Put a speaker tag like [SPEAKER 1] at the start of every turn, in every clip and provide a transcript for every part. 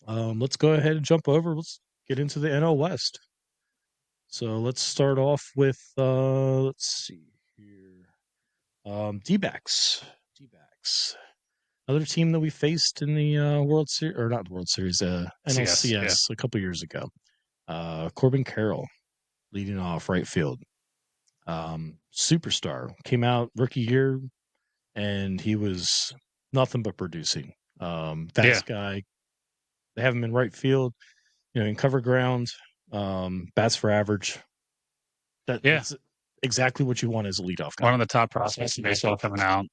[SPEAKER 1] Let's go ahead and jump over. Let's get into the NL West. So let's start off with let's see here. D-backs. D-backs. Another team that we faced in the World Series, or not World Series, NLCS a couple years ago. Corbin Carroll leading off right field. Superstar, came out rookie year, and he was nothing but producing. Fast guy. They have him in right field, in cover ground, bats for average. That's exactly what you want as a leadoff guy.
[SPEAKER 2] One of the top prospects in baseball coming out.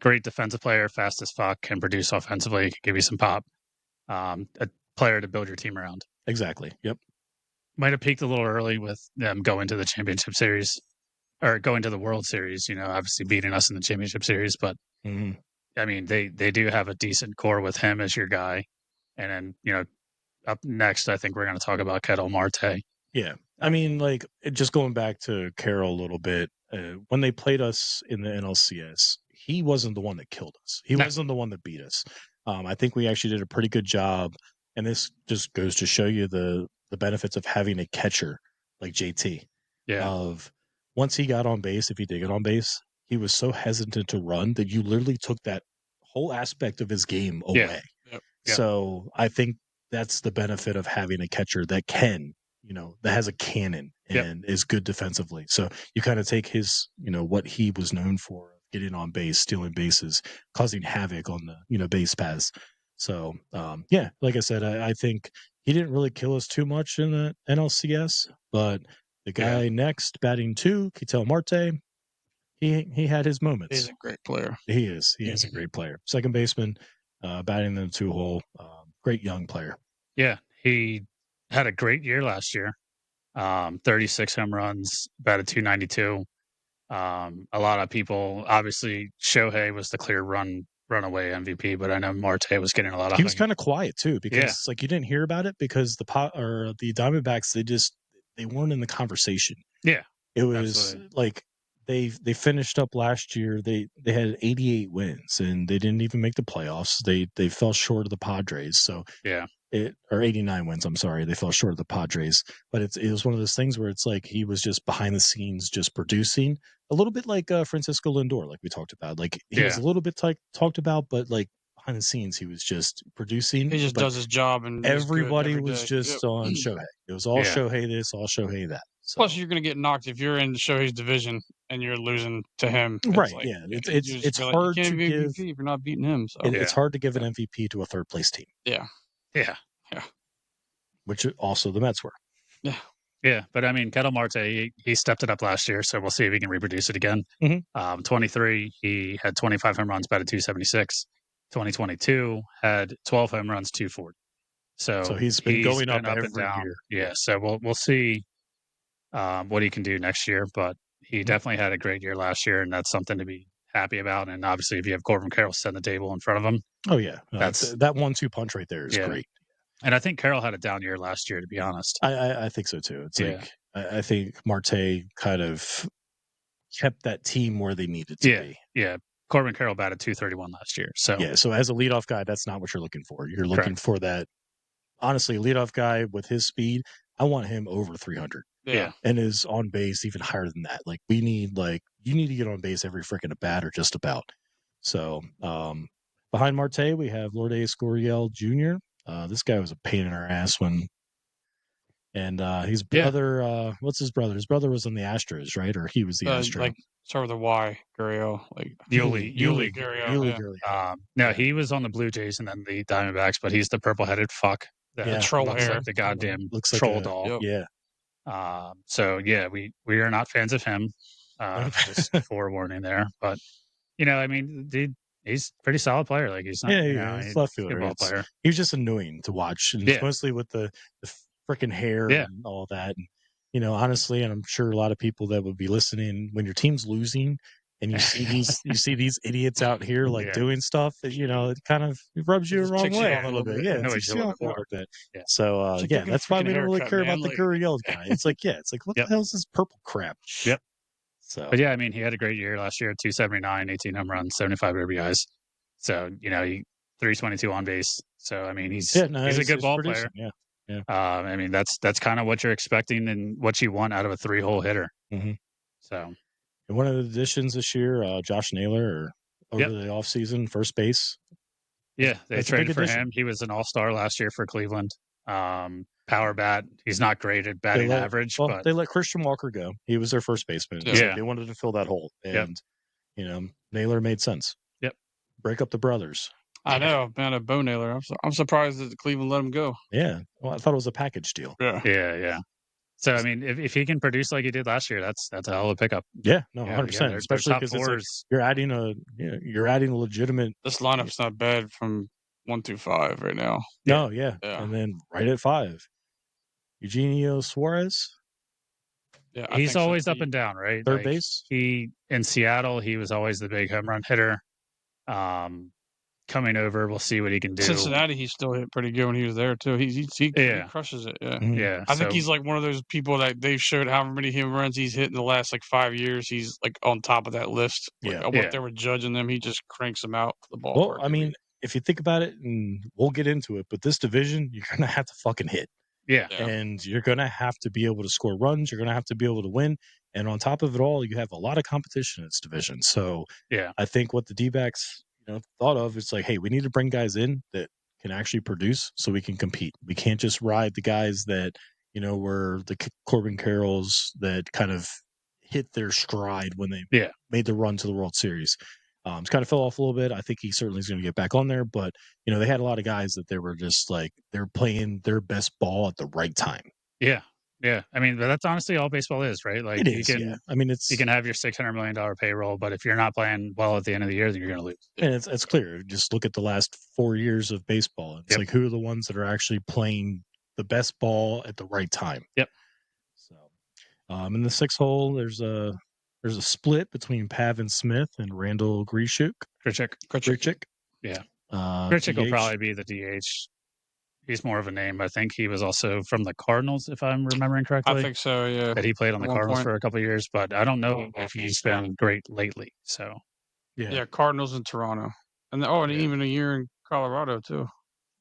[SPEAKER 2] Great defensive player, fast as fuck, can produce offensively, can give you some pop. A player to build your team around.
[SPEAKER 1] Exactly. Yep.
[SPEAKER 2] Might have peaked a little early with them going to the championship series or going to the World Series, obviously beating us in the championship series. But I mean, they do have a decent core with him as your guy. And then, up next, I think we're going to talk about Ketel Marte.
[SPEAKER 1] Yeah. I mean, like, just going back to Carroll a little bit, when they played us in the NLCS, he wasn't the one that killed us. He wasn't the one that beat us. I think we actually did a pretty good job. And this just goes to show you the benefits of having a catcher like JT.
[SPEAKER 2] Yeah.
[SPEAKER 1] Of once he got on base, if he did get on base, he was so hesitant to run that you literally took that whole aspect of his game away.
[SPEAKER 2] Yep.
[SPEAKER 1] So I think that's the benefit of having a catcher that can, that has a cannon and is good defensively. So you kind of take his, what he was known for, getting on base, stealing bases, causing havoc on the, base paths. So, like I said, I think he didn't really kill us too much in the NLCS, but the guy next batting 2, Ketel Marte, he had his moments.
[SPEAKER 3] He's a great player.
[SPEAKER 1] He is. He is a great player. Second baseman, batting the 2-hole, great young player.
[SPEAKER 2] Yeah, he had a great year last year. 36 home runs, batted .292. A lot of people, obviously, Shohei was the clear runaway MVP, but I know Marte was getting a lot of.
[SPEAKER 1] He was kind of quiet too, because like you didn't hear about it because the Diamondbacks they weren't in the conversation.
[SPEAKER 2] Yeah,
[SPEAKER 1] it was like they finished up last year. They had 88 wins and they didn't even make the playoffs. They fell short of the Padres. So or 89 wins. I'm sorry, they fell short of the Padres. But it was one of those things where it's like he was just behind the scenes, just producing a little bit like Francisco Lindor, like we talked about. Like he was a little bit talked about, but like behind the scenes, he was just producing.
[SPEAKER 3] He just does his job, and
[SPEAKER 1] everybody was just on Shohei. It was all Shohei this, all Shohei that. So.
[SPEAKER 3] Plus, you're going to get knocked if you're in Shohei's division and you're losing to him.
[SPEAKER 1] Right? Like, it's hard to give
[SPEAKER 3] MVP if you're not beating him. So
[SPEAKER 1] it's hard to give an MVP to a third place team.
[SPEAKER 3] Yeah.
[SPEAKER 1] Which also the Mets were.
[SPEAKER 2] Yeah, but I mean, Ketel Marte, he stepped it up last year, so we'll see if he can reproduce it again. 23, he had 25 home runs, batted .276. 2022 had 12 home runs, .240. So
[SPEAKER 1] he's been going up every
[SPEAKER 2] and down.
[SPEAKER 1] Year.
[SPEAKER 2] Yeah, so we'll see what he can do next year, but he definitely had a great year last year, and that's something to be happy about. And obviously, if you have Corbin Carroll setting the table in front of him,
[SPEAKER 1] oh yeah, that's that 1-2 punch right there is great.
[SPEAKER 2] And I think Carroll had a down year last year, to be honest.
[SPEAKER 1] I think so too. It's like I think Marte kind of kept that team where they needed to be.
[SPEAKER 2] Yeah. Corbin Carroll batted .231 last year. So
[SPEAKER 1] so as a leadoff guy, that's not what you're looking for. You're looking for that. Honestly, leadoff guy with his speed, I want him over 300.
[SPEAKER 2] Yeah,
[SPEAKER 1] and is on base even higher than that. Like you need to get on base every freaking at bat or just about. So behind Marte, we have Lourdes Gurriel Jr. This guy was a pain in our ass and his brother, what's his brother? His brother was on the Astros, right? Or he was the Astros.
[SPEAKER 3] Like start with a Y, Gurriel, like
[SPEAKER 2] Yuli
[SPEAKER 3] Gurriel.
[SPEAKER 2] No, he was on the Blue Jays and then the Diamondbacks, but he's the purple-headed fuck.
[SPEAKER 3] The troll hair,
[SPEAKER 2] like the goddamn troll doll. So we are not fans of him. Just forewarning there, but I mean, dude, he's a pretty solid player. Like he's not,
[SPEAKER 1] he's left fielder.
[SPEAKER 2] Ball player.
[SPEAKER 1] He was just annoying to watch, and it's mostly with the freaking hair and all that. And, honestly, and I'm sure a lot of people that would be listening, when your team's losing and you see these idiots out here doing stuff, it kind of rubs you the wrong way a little bit. Yeah, it's a little bit. So that's why we don't really care about the Gurriel guy. It's like what the hell is this purple crap?
[SPEAKER 2] Yep.
[SPEAKER 1] So,
[SPEAKER 2] but I mean, he had a great year last year. 279, 18 home runs, 75 RBIs. So 322 on base. So I mean, he's
[SPEAKER 1] Yeah, no,
[SPEAKER 2] a good ball
[SPEAKER 1] producing.
[SPEAKER 2] player.
[SPEAKER 1] Yeah.
[SPEAKER 2] I mean, that's kind of what you're expecting and what you want out of a 3-hole hitter.
[SPEAKER 1] Mm-hmm.
[SPEAKER 2] So,
[SPEAKER 1] and one of the additions this year, Josh Naylor, over the offseason, first base.
[SPEAKER 2] Yeah, they
[SPEAKER 1] That's a big
[SPEAKER 2] traded for
[SPEAKER 1] addition.
[SPEAKER 2] him. He was an all-star last year for Cleveland. Power bat. He's not great at batting average, but
[SPEAKER 1] they let Christian Walker go. He was their first baseman.
[SPEAKER 3] Yeah.
[SPEAKER 1] So they wanted to fill that hole. And, Naylor made sense.
[SPEAKER 2] Yep.
[SPEAKER 1] Break up the brothers.
[SPEAKER 3] I know, man, a Bo Naylor. I'm surprised that Cleveland let him go.
[SPEAKER 1] Yeah. Well, I thought it was a package deal.
[SPEAKER 2] Yeah. So I mean, if he can produce like he did last year, that's a hell of a pickup.
[SPEAKER 1] Yeah, no,
[SPEAKER 2] Yeah,
[SPEAKER 1] 100%.
[SPEAKER 2] again,
[SPEAKER 1] Especially
[SPEAKER 2] top
[SPEAKER 1] because it's like
[SPEAKER 2] fours.
[SPEAKER 1] you're adding a legitimate.
[SPEAKER 3] This lineup's not bad from 1 through 5 right now.
[SPEAKER 1] No, yeah.
[SPEAKER 3] Yeah.
[SPEAKER 1] And then right at 5, Eugenio Suarez,
[SPEAKER 3] Yeah,
[SPEAKER 2] He's always up and down, right?
[SPEAKER 1] third base.
[SPEAKER 2] He in Seattle, he was always the big home run hitter. Coming over, we'll see what he can do.
[SPEAKER 3] Cincinnati, he still hit pretty good when he was there too. He crushes it. Yeah.
[SPEAKER 1] Mhm.
[SPEAKER 2] Yeah,
[SPEAKER 3] I think he's like one of those people that they've showed however many home runs he's hit in the last like 5 years. He's like on top of that list. Like,
[SPEAKER 1] Yeah.
[SPEAKER 3] what they were judging them, he just cranks them out to the ballpark.
[SPEAKER 1] Well, I mean, if you think about it, and we'll get into it, but this division, you're going to have to fucking hit.
[SPEAKER 2] Yeah.
[SPEAKER 1] And you're going to have to be able to score runs. You're going to have to be able to win. And on top of it all, you have a lot of competition in this division. So
[SPEAKER 2] Yeah.
[SPEAKER 1] I think what the D-backs, thought of, it's like, hey, we need to bring guys in that can actually produce so we can compete. We can't just ride the guys that, were the Corbin Carrolls that kind of hit their stride when they made the run to the World Series. It's kind of fell off a little bit. I think he certainly is going to get back on there, but they had a lot of guys that they were just like they're playing their best ball at the right time.
[SPEAKER 2] Yeah. I mean, that's honestly all baseball is, right? Like
[SPEAKER 1] It is. Yeah. I mean,
[SPEAKER 2] you can have your $600 million payroll, but if you're not playing well at the end of the year, then you're going to lose.
[SPEAKER 1] And it's clear. Just look at the last 4 years of baseball. It's like who are the ones that are actually playing the best ball at the right time.
[SPEAKER 2] Yep.
[SPEAKER 1] So, in the 6th hole, there's a split between Pavin Smith and Randall Grichuk.
[SPEAKER 2] Grichuk. Yeah. Grichuk will probably be the DH. He's more of a name. I think he was also from the Cardinals, if I'm remembering correctly.
[SPEAKER 3] I think so, yeah.
[SPEAKER 2] That he played on the Cardinals for a couple of years, but I don't know if he's been great lately. So,
[SPEAKER 3] yeah, Cardinals in Toronto, and even a year in Colorado too.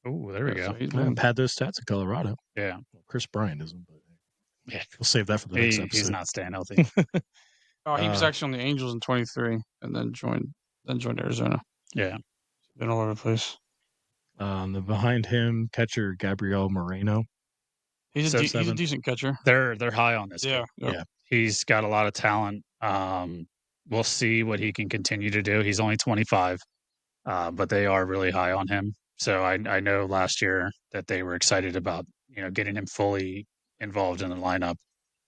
[SPEAKER 2] Oh, there we go.
[SPEAKER 1] So he's had those stats in Colorado.
[SPEAKER 2] Yeah,
[SPEAKER 1] well, Chris Bryant isn't, but
[SPEAKER 2] yeah,
[SPEAKER 1] we'll save that for the next episode.
[SPEAKER 2] He's not staying healthy.
[SPEAKER 3] He was actually on the Angels in 23, and then joined Arizona.
[SPEAKER 2] Yeah,
[SPEAKER 3] been all over the place.
[SPEAKER 1] Behind him, catcher Gabriel Moreno.
[SPEAKER 3] He's a decent catcher.
[SPEAKER 2] They're high on this.
[SPEAKER 3] Yeah.
[SPEAKER 2] He's got a lot of talent. We'll see what he can continue to do. He's only 25, but they are really high on him. So I know last year that they were excited about getting him fully involved in the lineup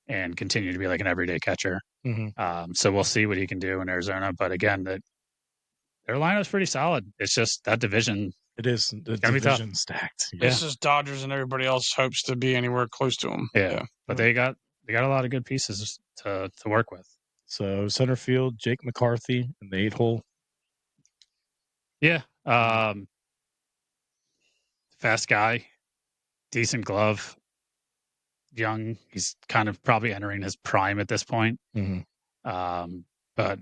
[SPEAKER 2] and continue to be like an everyday catcher.
[SPEAKER 1] Mm-hmm.
[SPEAKER 2] So we'll see what he can do in Arizona. But again, their lineup's pretty solid. It's just that division.
[SPEAKER 1] It is the division stacked.
[SPEAKER 3] Yeah. It's just Dodgers and everybody else hopes to be anywhere close to them.
[SPEAKER 2] Yeah. But they got a lot of good pieces to work with.
[SPEAKER 1] So center field, Jake McCarthy in the 8-hole.
[SPEAKER 2] Yeah. Fast guy, decent glove, young. He's kind of probably entering his prime at this point.
[SPEAKER 1] Mm-hmm.
[SPEAKER 2] But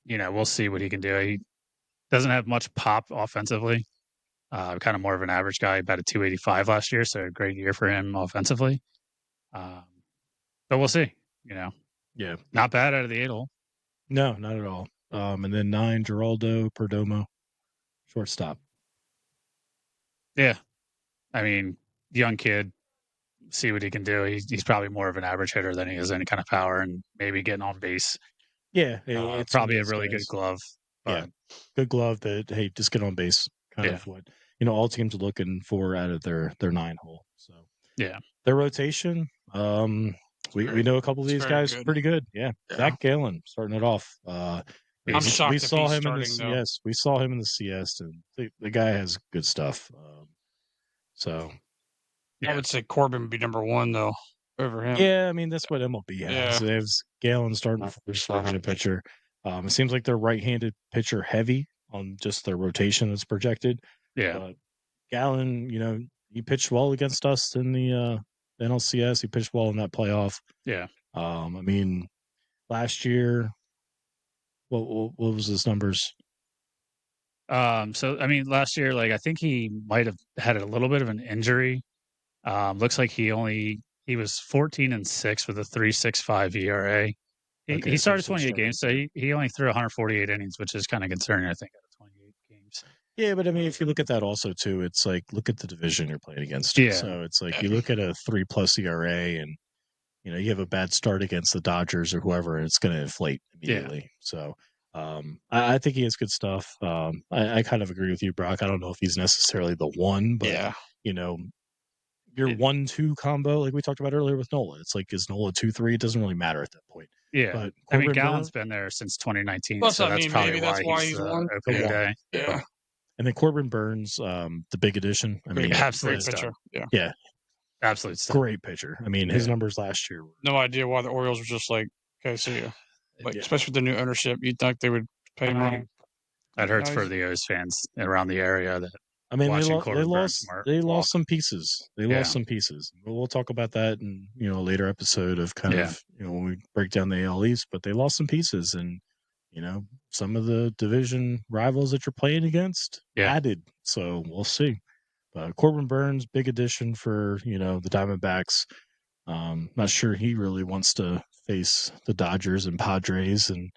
[SPEAKER 2] we'll see what he can do. He doesn't have much pop offensively. Kind of more of an average guy, about a 285 last year, so a great year for him offensively. But we'll see.
[SPEAKER 1] Yeah,
[SPEAKER 2] not bad out of the 8-hole.
[SPEAKER 1] No, not at all. And then 9, Geraldo Perdomo, shortstop.
[SPEAKER 2] Yeah, I mean, young kid. See what he can do. He's probably more of an average hitter than he is any kind of power, and maybe getting on base.
[SPEAKER 1] Yeah, it's
[SPEAKER 2] probably a really good glove.
[SPEAKER 1] But good glove that just get on base. Kind of what all teams are looking for out of their 9-hole. So their rotation. We know a couple of these guys pretty good. Yeah, Zach Gallen starting it off.
[SPEAKER 3] I'm shocked we saw him in the
[SPEAKER 1] CS. We saw him in the CS, and the guy has good stuff. So
[SPEAKER 3] I would say Corbin would be number 1 though over him.
[SPEAKER 1] Yeah, I mean that's what MLB has.
[SPEAKER 3] Yeah.
[SPEAKER 1] So they have Gallen starting first right-handed pitcher. It seems like they're right-handed pitcher heavy on just their rotation that's projected.
[SPEAKER 2] Yeah.
[SPEAKER 1] But Gallen, he pitched well against us in the NLCS. He pitched well in that playoff.
[SPEAKER 2] Yeah.
[SPEAKER 1] I mean, last year, what was his numbers?
[SPEAKER 2] So I mean, last year, like I think he might have had a little bit of an injury. Looks like he was 14-6 with a 3.65 ERA.
[SPEAKER 1] Okay,
[SPEAKER 2] He
[SPEAKER 1] so
[SPEAKER 2] started
[SPEAKER 1] he's still
[SPEAKER 2] 28
[SPEAKER 1] struggling.
[SPEAKER 2] games, so he only threw 148 innings, which is kind of concerning, I think, out of 28 games.
[SPEAKER 1] Yeah, but I mean, if you look at that also too, it's like look at the division you're playing against.
[SPEAKER 2] Yeah.
[SPEAKER 1] So it's like you look at a 3+ ERA, and you have a bad start against the Dodgers or whoever, and it's going to inflate immediately. So I think he has good stuff. I kind of agree with you, Brock. I don't know if he's necessarily the one, but
[SPEAKER 3] Yeah.
[SPEAKER 1] you know, your 1-2 combo, like we talked about earlier with Nola, it's like is Nola 2-3? It doesn't really matter at that point.
[SPEAKER 2] Yeah.
[SPEAKER 1] But
[SPEAKER 2] I mean,
[SPEAKER 1] Corbin
[SPEAKER 2] Gallen's
[SPEAKER 1] Burns,
[SPEAKER 2] been there since 2019,
[SPEAKER 3] Plus,
[SPEAKER 2] so
[SPEAKER 3] I
[SPEAKER 2] that's
[SPEAKER 3] mean,
[SPEAKER 2] probably
[SPEAKER 3] maybe that's why
[SPEAKER 2] he's
[SPEAKER 3] he's
[SPEAKER 2] the
[SPEAKER 3] won.
[SPEAKER 2] opening day.
[SPEAKER 3] Yeah.
[SPEAKER 1] and then Corbin Burns, the big addition. I mean,
[SPEAKER 2] Absolute
[SPEAKER 3] Great
[SPEAKER 2] stud.
[SPEAKER 3] pitcher. Yeah.
[SPEAKER 1] yeah,
[SPEAKER 2] Absolute stud.
[SPEAKER 1] great pitcher. I mean, his
[SPEAKER 2] Yeah.
[SPEAKER 1] numbers last year were
[SPEAKER 3] No idea why the Orioles were just like, okay, see ya. Like,
[SPEAKER 1] yeah.
[SPEAKER 3] especially with the new ownership, you'd think they would pay money.
[SPEAKER 2] That hurts for
[SPEAKER 3] Guys.
[SPEAKER 2] the O's fans around the area that
[SPEAKER 1] I mean,
[SPEAKER 2] watching
[SPEAKER 1] they
[SPEAKER 2] Corbin Burns walk.
[SPEAKER 1] lost some pieces. They
[SPEAKER 2] Yeah.
[SPEAKER 1] lost some pieces. We'll talk about that in a later episode of kind
[SPEAKER 2] Yeah.
[SPEAKER 1] of when we break down the AL East. But they lost some pieces, and some of the division rivals that you're playing against
[SPEAKER 2] Yeah.
[SPEAKER 1] added. So we'll see. Corbin Burns, big addition for the Diamondbacks. Not sure he really wants to face the Dodgers and Padres, and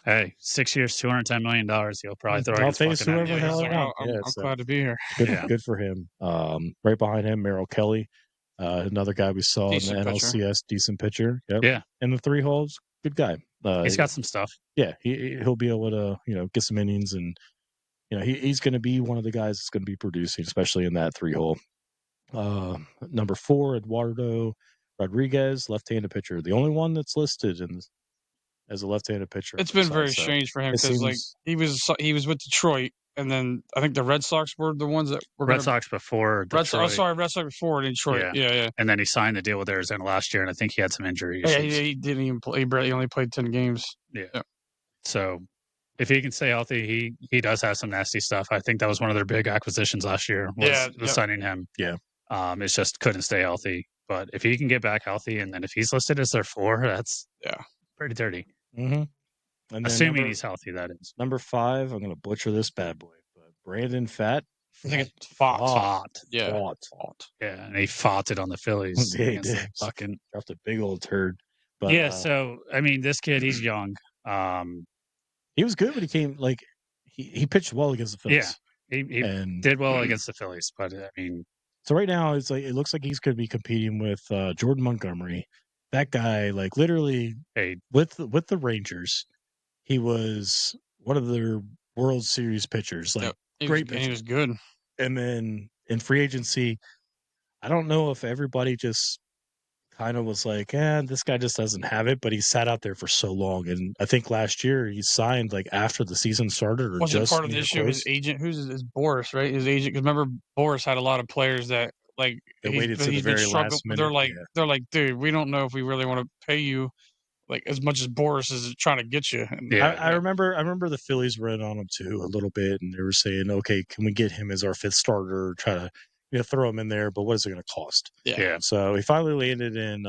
[SPEAKER 2] Hey, 6 years, $210 million. He'll probably throw
[SPEAKER 1] I'll
[SPEAKER 2] his
[SPEAKER 1] face
[SPEAKER 2] fucking head
[SPEAKER 1] whoever
[SPEAKER 3] Yeah,
[SPEAKER 1] the
[SPEAKER 2] against
[SPEAKER 1] hell
[SPEAKER 3] he's
[SPEAKER 1] I
[SPEAKER 2] the
[SPEAKER 3] like,
[SPEAKER 2] wall.
[SPEAKER 1] want.
[SPEAKER 3] I'm,
[SPEAKER 1] Yeah,
[SPEAKER 3] I'm
[SPEAKER 1] so
[SPEAKER 3] glad to be here.
[SPEAKER 1] good,
[SPEAKER 2] Yeah.
[SPEAKER 1] good for him. Right behind him, Merrill Kelly, another guy we saw
[SPEAKER 3] Decent
[SPEAKER 1] in the
[SPEAKER 3] pitcher.
[SPEAKER 1] NLCS, decent pitcher. Yep.
[SPEAKER 2] Yeah.
[SPEAKER 1] And the 3 holes, good guy.
[SPEAKER 2] He's got some stuff.
[SPEAKER 1] Yeah, he'll be able to get some innings, and he's going to be one of the guys that's going to be producing, especially in that 3 hole. Number 4, Eduardo Rodriguez, left-handed pitcher, the only one that's listed as a left-handed pitcher on
[SPEAKER 3] It's
[SPEAKER 1] their
[SPEAKER 3] been
[SPEAKER 1] side.
[SPEAKER 3] very
[SPEAKER 1] So
[SPEAKER 3] strange for him
[SPEAKER 1] it
[SPEAKER 3] because like
[SPEAKER 1] seems
[SPEAKER 3] he was with Detroit, and then I think the Red Sox were the ones that were
[SPEAKER 2] Red
[SPEAKER 3] going to
[SPEAKER 2] Sox before Detroit.
[SPEAKER 3] Red Sox before Detroit. Yeah.
[SPEAKER 2] And then he signed the deal with Arizona last year, and I think he had some injury
[SPEAKER 3] Yeah,
[SPEAKER 2] issues.
[SPEAKER 3] he didn't even play. He only played 10 games.
[SPEAKER 2] Yeah. So if he can stay healthy, he does have some nasty stuff. I think that was one of their big acquisitions last year was signing him.
[SPEAKER 1] Yeah.
[SPEAKER 2] It's just couldn't stay healthy. But if he can get back healthy, and then if he's listed as their 4, that's pretty dirty.
[SPEAKER 1] Mm-hmm. And then
[SPEAKER 2] Assuming he's healthy, that is.
[SPEAKER 1] Number 5, I'm going to butcher this bad boy, but Brandon Fat.
[SPEAKER 3] I think it's Fought.
[SPEAKER 2] Yeah.
[SPEAKER 3] Fought.
[SPEAKER 2] Yeah, and he fought it on the Phillies.
[SPEAKER 1] Yeah, he
[SPEAKER 2] against
[SPEAKER 1] did.
[SPEAKER 2] the fucking
[SPEAKER 1] Dropped a big old turd. But
[SPEAKER 2] so I mean, this kid, he's young.
[SPEAKER 1] he was good when he came. Like he pitched well against the Phillies.
[SPEAKER 2] Yeah, he
[SPEAKER 1] and
[SPEAKER 2] did well against the Phillies, but I mean,
[SPEAKER 1] so right now it's like it looks like he's going to be competing with Jordan Montgomery. That guy, like literally, with the Rangers, he was one of their World Series pitchers. Like great pitcher.
[SPEAKER 3] He was good.
[SPEAKER 1] And then in free agency, I don't know if everybody just kind of was like, this guy just doesn't have it, but he sat out there for so long. And I think last year he signed like after the season started or
[SPEAKER 3] Wasn't
[SPEAKER 1] just
[SPEAKER 3] part of the issue his agent? Who's Boris, right? His agent, because remember Boris had a lot of players that like
[SPEAKER 1] they waited to the very last minute.
[SPEAKER 3] They're like, dude, we don't know if we really want to pay you like as much as Boris is trying to get you. And,
[SPEAKER 1] I remember the Phillies were in on him too a little bit, and they were saying, okay, can we get him as our 5th starter? Try to throw him in there, but what is it going to cost?
[SPEAKER 3] Yeah.
[SPEAKER 1] So he finally landed in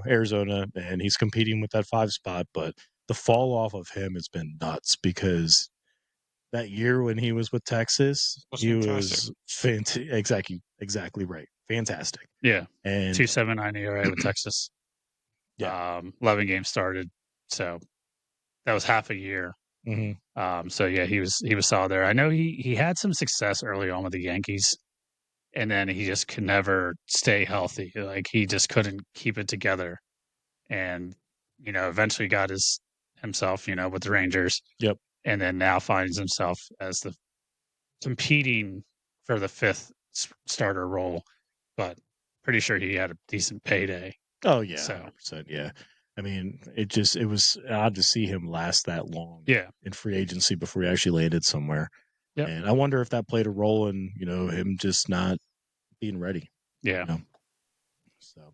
[SPEAKER 1] Arizona, and he's competing with that 5 spot. But the fall off of him has been nuts because that year when he was with Texas, he was fantastic. Exactly right. Fantastic.
[SPEAKER 2] Yeah.
[SPEAKER 1] And
[SPEAKER 2] 2.79 ERA with Texas.
[SPEAKER 1] Yeah.
[SPEAKER 2] 11 games started. So that was half a year.
[SPEAKER 1] Mm-hmm.
[SPEAKER 2] So yeah, he was solid there. I know he had some success early on with the Yankees, and then he just could never stay healthy. Like he just couldn't keep it together. And eventually got himself with the Rangers.
[SPEAKER 1] Yep.
[SPEAKER 2] And then now finds himself as the competing for the 5th starter role, but pretty sure he had a decent payday.
[SPEAKER 1] Oh yeah,
[SPEAKER 2] so
[SPEAKER 1] 100%, yeah. I mean, it was odd to see him last that long.
[SPEAKER 2] Yeah.
[SPEAKER 1] In free agency before he actually landed somewhere.
[SPEAKER 2] Yep.
[SPEAKER 1] And I wonder if that played a role in him just not being ready.
[SPEAKER 2] Yeah.
[SPEAKER 1] So,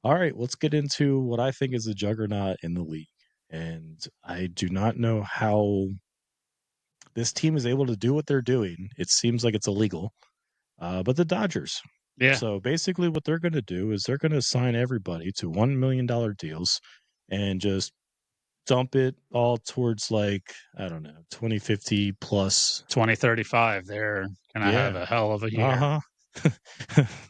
[SPEAKER 1] all right, let's get into what I think is a juggernaut in the league, and I do not know how this team is able to do what they're doing. It seems like it's illegal, but the Dodgers.
[SPEAKER 2] Yeah.
[SPEAKER 1] So basically, what they're going to do is they're going to sign everybody to $1 million deals, and just dump it all towards like, I don't know, 2050 plus
[SPEAKER 2] 2035. They're gonna have a hell of a year.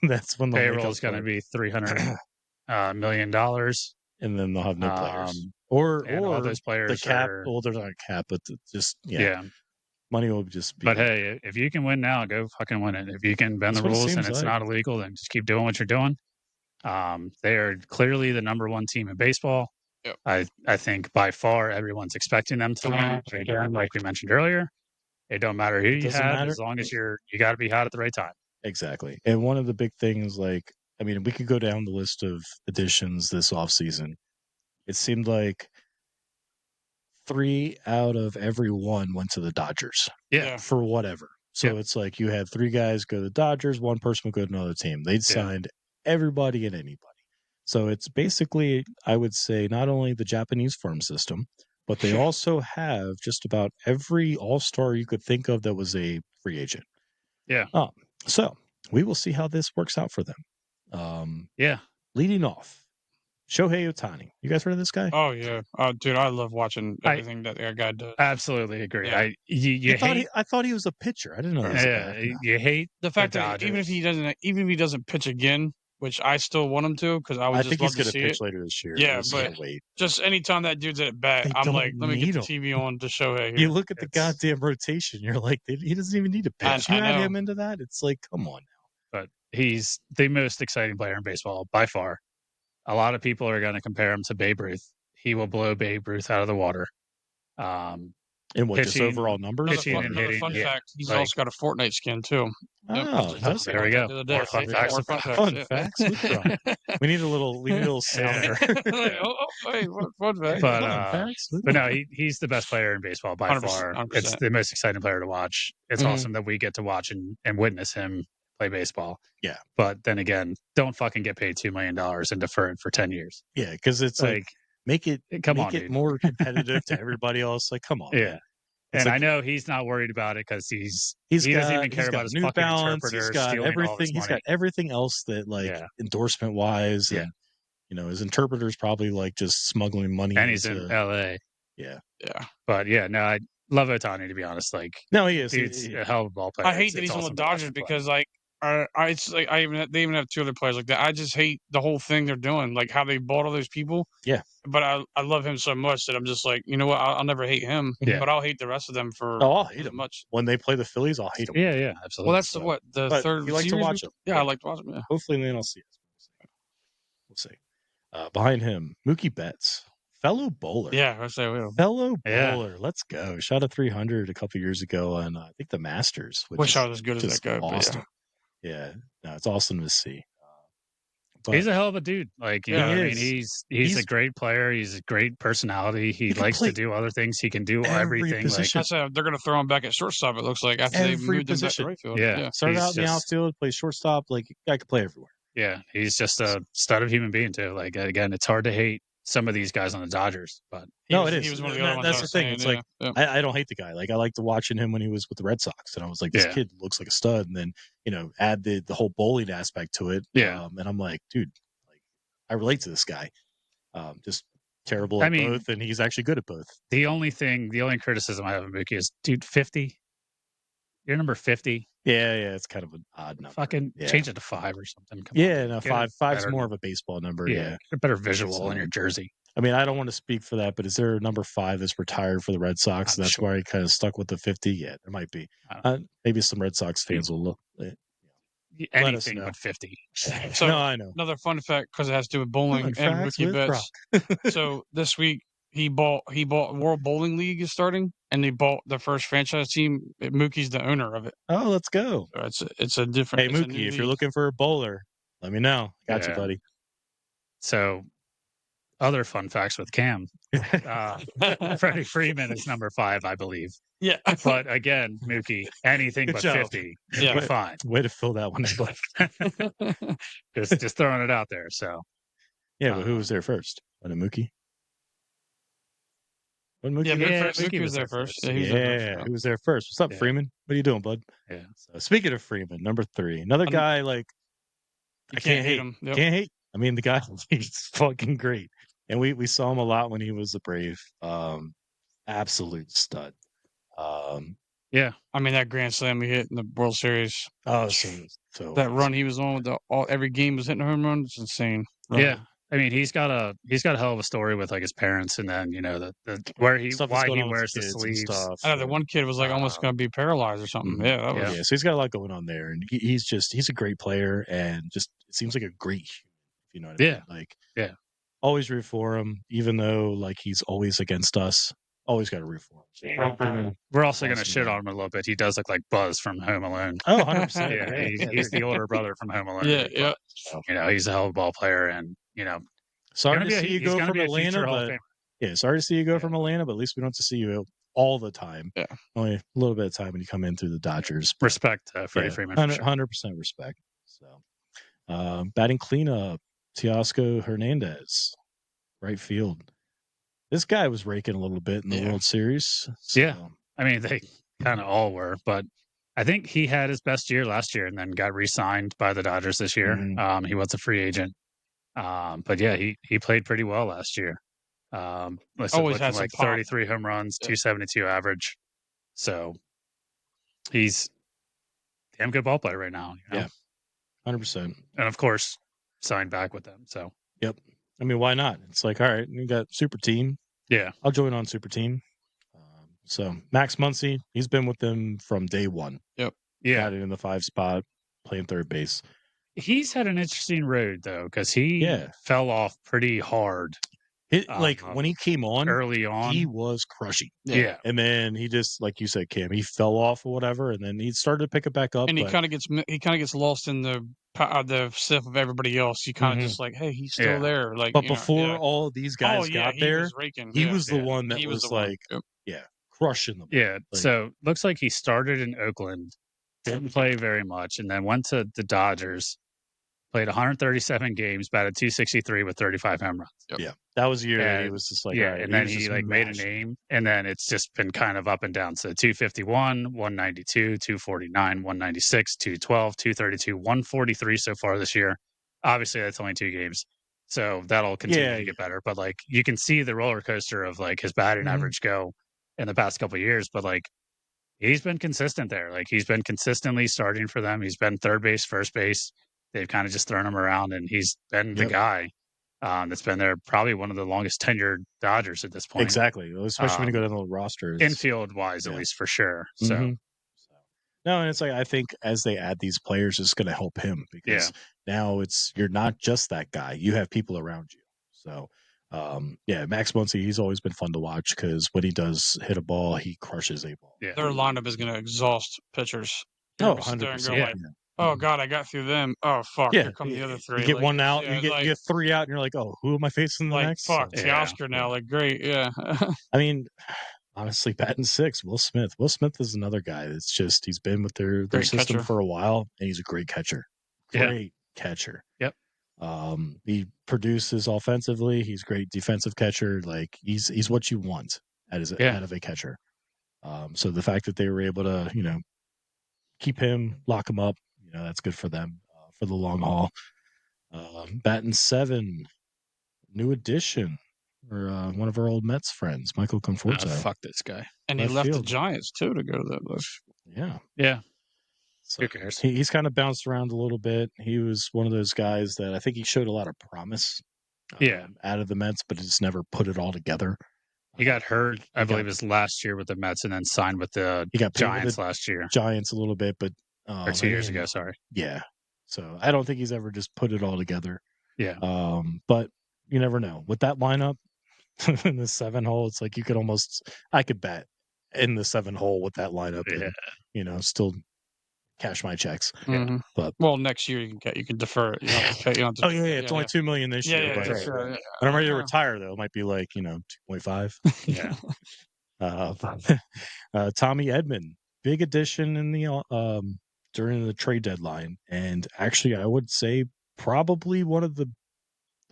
[SPEAKER 1] That's when they'll make
[SPEAKER 2] Payroll
[SPEAKER 1] up
[SPEAKER 2] is going to
[SPEAKER 1] for
[SPEAKER 2] be $300 million,
[SPEAKER 1] and then they'll have no players.
[SPEAKER 2] and
[SPEAKER 1] Or
[SPEAKER 2] all those
[SPEAKER 1] the
[SPEAKER 2] players
[SPEAKER 1] cap.
[SPEAKER 2] are
[SPEAKER 1] Well, there's not a cap, but just
[SPEAKER 2] yeah.
[SPEAKER 1] money will just be.
[SPEAKER 2] But hey, if you can win now, go fucking win it. If you can bend
[SPEAKER 1] That's
[SPEAKER 2] the
[SPEAKER 1] what it
[SPEAKER 2] rules and
[SPEAKER 1] seems
[SPEAKER 2] it's
[SPEAKER 1] like.
[SPEAKER 2] not illegal, then just keep doing what you're doing. They are clearly the number one team in baseball.
[SPEAKER 3] Yep.
[SPEAKER 2] I think by far everyone's expecting them to win. Again, like we mentioned earlier, it don't matter who you
[SPEAKER 1] doesn't
[SPEAKER 2] have
[SPEAKER 1] matter.
[SPEAKER 2] as long as you got to be hot at the right time.
[SPEAKER 1] Exactly. And one of the big things, like, I mean, we could go down the list of additions this offseason. It seemed like 3 out of every one went to the Dodgers.
[SPEAKER 2] Yeah.
[SPEAKER 1] For whatever. So it's like you had 3 guys go to the Dodgers, one person would go to another team. They'd signed everybody and anybody. So it's basically, I would say, not only the Japanese farm system, but they also have just about every all-star you could think of that was a free agent.
[SPEAKER 2] Yeah.
[SPEAKER 1] So we will see how this works out for them.
[SPEAKER 2] Yeah.
[SPEAKER 1] Leading off, Shohei Ohtani. You guys heard of this guy?
[SPEAKER 3] Oh yeah, dude, I love watching everything that guy does.
[SPEAKER 2] Absolutely agree.
[SPEAKER 3] Yeah.
[SPEAKER 1] I thought he was a pitcher. I didn't know.
[SPEAKER 2] You hate
[SPEAKER 3] the fact that even if he doesn't pitch again, which I still want him to, because I would just love to see
[SPEAKER 1] pitch
[SPEAKER 3] it
[SPEAKER 1] later this year.
[SPEAKER 3] Yeah, but just anytime that dude's at bat, I'm like, let me get the TV on to Shohei.
[SPEAKER 1] You look at the goddamn rotation, you're like, he doesn't even need to pitch. You add him into that, it's like, come on now.
[SPEAKER 2] But he's the most exciting player in baseball by far. A lot of people are going to compare him to Babe Ruth. He will blow Babe Ruth out of the water.
[SPEAKER 1] And what, just overall numbers?
[SPEAKER 3] Another fun fact, he's also got a Fortnite skin, too.
[SPEAKER 1] Oh,
[SPEAKER 2] there we go.
[SPEAKER 3] More
[SPEAKER 2] fun facts.
[SPEAKER 1] Fun facts. We need a little sounder.
[SPEAKER 3] Wait, fun fact.
[SPEAKER 2] But no, he's the best player in baseball by
[SPEAKER 3] 100%,
[SPEAKER 2] far.
[SPEAKER 3] 100%.
[SPEAKER 2] It's the most exciting player to watch. It's awesome that we get to watch and witness him play baseball.
[SPEAKER 1] Yeah.
[SPEAKER 2] But then again, don't fucking get paid $2 million and defer it for 10 years.
[SPEAKER 1] Yeah, because it's like make it more competitive to everybody else. Like, come on.
[SPEAKER 2] Yeah.
[SPEAKER 1] Man.
[SPEAKER 2] And I know he's not worried about it because he doesn't even care about his
[SPEAKER 1] New
[SPEAKER 2] fucking
[SPEAKER 1] Balance.
[SPEAKER 2] interpreter.
[SPEAKER 1] He's got
[SPEAKER 2] everything.
[SPEAKER 1] He's got everything else that endorsement wise.
[SPEAKER 2] Yeah.
[SPEAKER 1] And, his interpreter's probably like just smuggling money.
[SPEAKER 2] And he's in LA.
[SPEAKER 1] Yeah.
[SPEAKER 3] Yeah.
[SPEAKER 2] But yeah, no, I love Ohtani, to be honest. Like,
[SPEAKER 1] no, he is.
[SPEAKER 2] He's a hell of a ball player.
[SPEAKER 3] I hate that he's on the Dodgers because they even have 2 other players like that. I just hate the whole thing they're doing, like how they bought all those people.
[SPEAKER 1] Yeah.
[SPEAKER 3] But I love him so much that I'm just like, you know what? I'll never hate him.
[SPEAKER 2] Yeah.
[SPEAKER 3] But I'll hate the rest of them for.
[SPEAKER 1] I'll hate
[SPEAKER 3] him
[SPEAKER 1] much when they play the Phillies. I'll hate them.
[SPEAKER 2] Yeah, absolutely.
[SPEAKER 3] Well, that's the third.
[SPEAKER 1] You like to watch them?
[SPEAKER 3] Yeah, I like to watch them. Yeah.
[SPEAKER 1] Hopefully, then I'll see it. We'll see. Behind him, Mookie Betts, fellow bowler.
[SPEAKER 3] Yeah, I say
[SPEAKER 1] fellow bowler. Let's go. Shot a 300 a couple years ago on I think the Masters.
[SPEAKER 3] Wish I was as good as that guy.
[SPEAKER 1] Awesome. Yeah, no, it's awesome to see.
[SPEAKER 2] He's a hell of a dude. Like, you know, I mean, he's a great player. He's a great personality. He likes to do other things. He can do everything.
[SPEAKER 1] Position.
[SPEAKER 3] Like, they're going to throw him back at shortstop. It looks like after they moved him back to right field.
[SPEAKER 2] Yeah,
[SPEAKER 1] started out in the outfield, plays shortstop. Like, guy could play everywhere.
[SPEAKER 2] Yeah, he's just a stud of human being too. Like, again, it's hard to hate some of these guys on the Dodgers, but
[SPEAKER 1] it is.
[SPEAKER 3] He was one of the other ones.
[SPEAKER 1] That's the thing. It's like I don't hate the guy. Like, I liked watching him when he was with the Red Sox, and I was like, this kid looks like a stud. And then add the whole bowling aspect to it.
[SPEAKER 2] Yeah,
[SPEAKER 1] and I'm like, dude, like I relate to this guy. Just terrible at both, and he's actually good at both.
[SPEAKER 2] The only criticism I have of Mookie is, dude, 50. You're number 50.
[SPEAKER 1] Yeah, it's kind of an odd number.
[SPEAKER 2] Fucking change it to 5 or something.
[SPEAKER 1] Five's more of a baseball number. Yeah.
[SPEAKER 2] A better visual on your jersey.
[SPEAKER 1] I mean, I don't want to speak for that, but is there a number 5 that's retired for the Red Sox? That's why he kind of stuck with the 50. Yeah, there might be. Maybe some Red Sox fans will look.
[SPEAKER 2] Anything but 50.
[SPEAKER 3] So
[SPEAKER 1] no, I know.
[SPEAKER 3] Another fun fact, because it has to do with bowling and Mookie Betts. So this week he bought World Bowling League is starting, and they bought the first franchise team. Mookie's the owner of it.
[SPEAKER 1] Oh, let's go.
[SPEAKER 3] So it's a different.
[SPEAKER 1] Hey Mookie, if you're looking for a bowler, let me know. Got you, buddy.
[SPEAKER 2] So, other fun facts with Cam. Freddie Freeman is number 5, I believe.
[SPEAKER 3] Yeah.
[SPEAKER 2] But again, Mookie, anything but 50. Yeah, fine.
[SPEAKER 1] Way to fill that one
[SPEAKER 2] in. just throwing it out there. So.
[SPEAKER 1] Yeah, but who was there first? Was it Mookie?
[SPEAKER 3] Mookie was there first.
[SPEAKER 1] Who was there first? What's up, Freeman? What are you doing, bud?
[SPEAKER 2] Yeah.
[SPEAKER 1] So, speaking of Freeman, number 3, another guy like
[SPEAKER 3] I can't hate him.
[SPEAKER 1] Yep. Can't hate. I mean, the guy, he's fucking great. And we saw him a lot when he was a Brave. Absolute stud.
[SPEAKER 2] Yeah.
[SPEAKER 3] I mean, that grand slam he hit in the World Series.
[SPEAKER 1] Oh, so
[SPEAKER 3] that run he was on with every game was hitting a home run. It's insane.
[SPEAKER 2] Yeah. I mean, he's got a hell of a story with like his parents, and then the
[SPEAKER 1] stuff
[SPEAKER 2] why
[SPEAKER 1] going
[SPEAKER 2] he
[SPEAKER 1] on with
[SPEAKER 2] wears the
[SPEAKER 1] kids and
[SPEAKER 2] sleeves.
[SPEAKER 1] stuff.
[SPEAKER 3] I know the one kid was like almost going to be paralyzed or something.
[SPEAKER 1] Mm-hmm.
[SPEAKER 3] Yeah, that was.
[SPEAKER 1] Yeah, so he's got a lot going on there, and he's a great player, and just it seems like a great human, if you know what I mean. Like,
[SPEAKER 2] yeah,
[SPEAKER 1] always root for him, even though like he's always against us. Always got to root for him.
[SPEAKER 2] We're also going to shit on him a little bit. He does look like Buzz from Home Alone.
[SPEAKER 1] Oh, 100%.
[SPEAKER 2] Yeah, he's the older brother from Home Alone.
[SPEAKER 3] Yeah, yeah.
[SPEAKER 2] He's a hell of a ball player, and
[SPEAKER 1] sorry to see you go from Atlanta, but sorry to see you go from Atlanta, but at least we don't have to see you all the time.
[SPEAKER 3] Yeah,
[SPEAKER 1] only a little bit of time when you come in through the Dodgers.
[SPEAKER 2] Respect, Freddie Freeman.
[SPEAKER 1] 100% respect. So, batting cleanup, Teoscar Hernandez, right field. This guy was raking a little bit in the World Series. So.
[SPEAKER 2] Yeah, I mean they kind of all were, but I think he had his best year last year, and then got re-signed by the Dodgers this year.
[SPEAKER 1] Mm-hmm.
[SPEAKER 2] He was a free agent, but yeah, he played pretty well last year.
[SPEAKER 3] Always had
[SPEAKER 2] like 33 home runs, 272 average. So he's a damn good ball player right now.
[SPEAKER 1] Yeah, 100%.
[SPEAKER 2] And of course, signed back with them. So
[SPEAKER 1] yep. I mean, why not? It's like, all right, you got Super Team.
[SPEAKER 2] Yeah,
[SPEAKER 1] I'll join on Super Team. So Max Muncy, he's been with them from day one.
[SPEAKER 3] Yep.
[SPEAKER 2] Yeah.
[SPEAKER 1] Got it in the 5 spot, playing third base.
[SPEAKER 2] He's had an interesting road though, because he fell off pretty hard.
[SPEAKER 1] When he came on
[SPEAKER 2] early on,
[SPEAKER 1] he was crushing.
[SPEAKER 2] Yeah.
[SPEAKER 1] And then he just, like you said, Cam, he fell off or whatever, and then he started to pick it back up.
[SPEAKER 3] And he kind of gets lost in the stuff of everybody else. You kind of just like, hey, he's still there. Like,
[SPEAKER 1] but before all these guys got there, he was the one that was like, crushing them.
[SPEAKER 2] Yeah. So looks like he started in Oakland, didn't play very much, and then went to the Dodgers. Played 137 games, batted 263 with 35 home runs.
[SPEAKER 1] Yep. Yeah, that was a year that he was just like,
[SPEAKER 2] right, and then he like made a name, and then it's just been kind of up and down. So 251, 192, 249, 196, 212, 232, 143 so far this year. Obviously, that's only 2 games, so that'll continue to get better. But like you can see the roller coaster of like his batting average go in the past couple of years, but like he's been consistent there. Like he's been consistently starting for them. He's been third base, first base. They've kind of just thrown him around, and he's been the guy that's been there, probably one of the longest tenured Dodgers at this point.
[SPEAKER 1] Exactly, especially when you go down the rosters,
[SPEAKER 2] infield-wise, at least for sure. So,
[SPEAKER 1] no, and it's like I think as they add these players, it's going to help him because now you're not just that guy; you have people around you. So, Max Muncy, he's always been fun to watch because when he does hit a ball, he crushes a ball.
[SPEAKER 3] Yeah, their lineup is going to exhaust pitchers.
[SPEAKER 1] 100%.
[SPEAKER 3] Oh God, I got through them. Oh fuck, here come the other 3.
[SPEAKER 1] You get one out, you get 3 out, and you're like, oh, who am I facing the next?
[SPEAKER 3] Fuck, Teoscar now, like great,
[SPEAKER 1] I mean, honestly, batting 6, Will Smith. Will Smith is another guy that's just he's been with their system for a while, and he's a great catcher. Great catcher.
[SPEAKER 2] Yep.
[SPEAKER 1] He produces offensively. He's a great defensive catcher. Like he's what you want out of a catcher. So the fact that they were able to keep him, lock him up. That's good for them for the long haul. Batting 7, new addition, or one of our old Mets friends, Michael Conforto.
[SPEAKER 2] Fuck this guy.
[SPEAKER 3] And he left the Giants too to go to that.
[SPEAKER 1] Yeah. So
[SPEAKER 2] who cares?
[SPEAKER 1] He's kind of bounced around a little bit. He was one of those guys that I think he showed a lot of promise. Out of the Mets, but just never put it all together.
[SPEAKER 2] He got hurt, I believe, his last year with the Mets, and then signed with the Giants last year.
[SPEAKER 1] Giants a little bit, but
[SPEAKER 2] or 2 years ago, sorry.
[SPEAKER 1] Yeah. So I don't think he's ever just put it all together.
[SPEAKER 2] Yeah.
[SPEAKER 1] But you never know. With that lineup in the 7 hole, it's like I could bet in the 7 hole with that lineup and, still cash my checks.
[SPEAKER 3] Mm-hmm.
[SPEAKER 1] But
[SPEAKER 3] next year you can defer it. You don't have to pay. You don't have to
[SPEAKER 1] it's only $2 million this year. But when I'm ready to retire, though, it might be like 2.5.
[SPEAKER 2] Yeah.
[SPEAKER 1] Tommy Edman, big addition in the during the trade deadline, and actually I would say probably one of the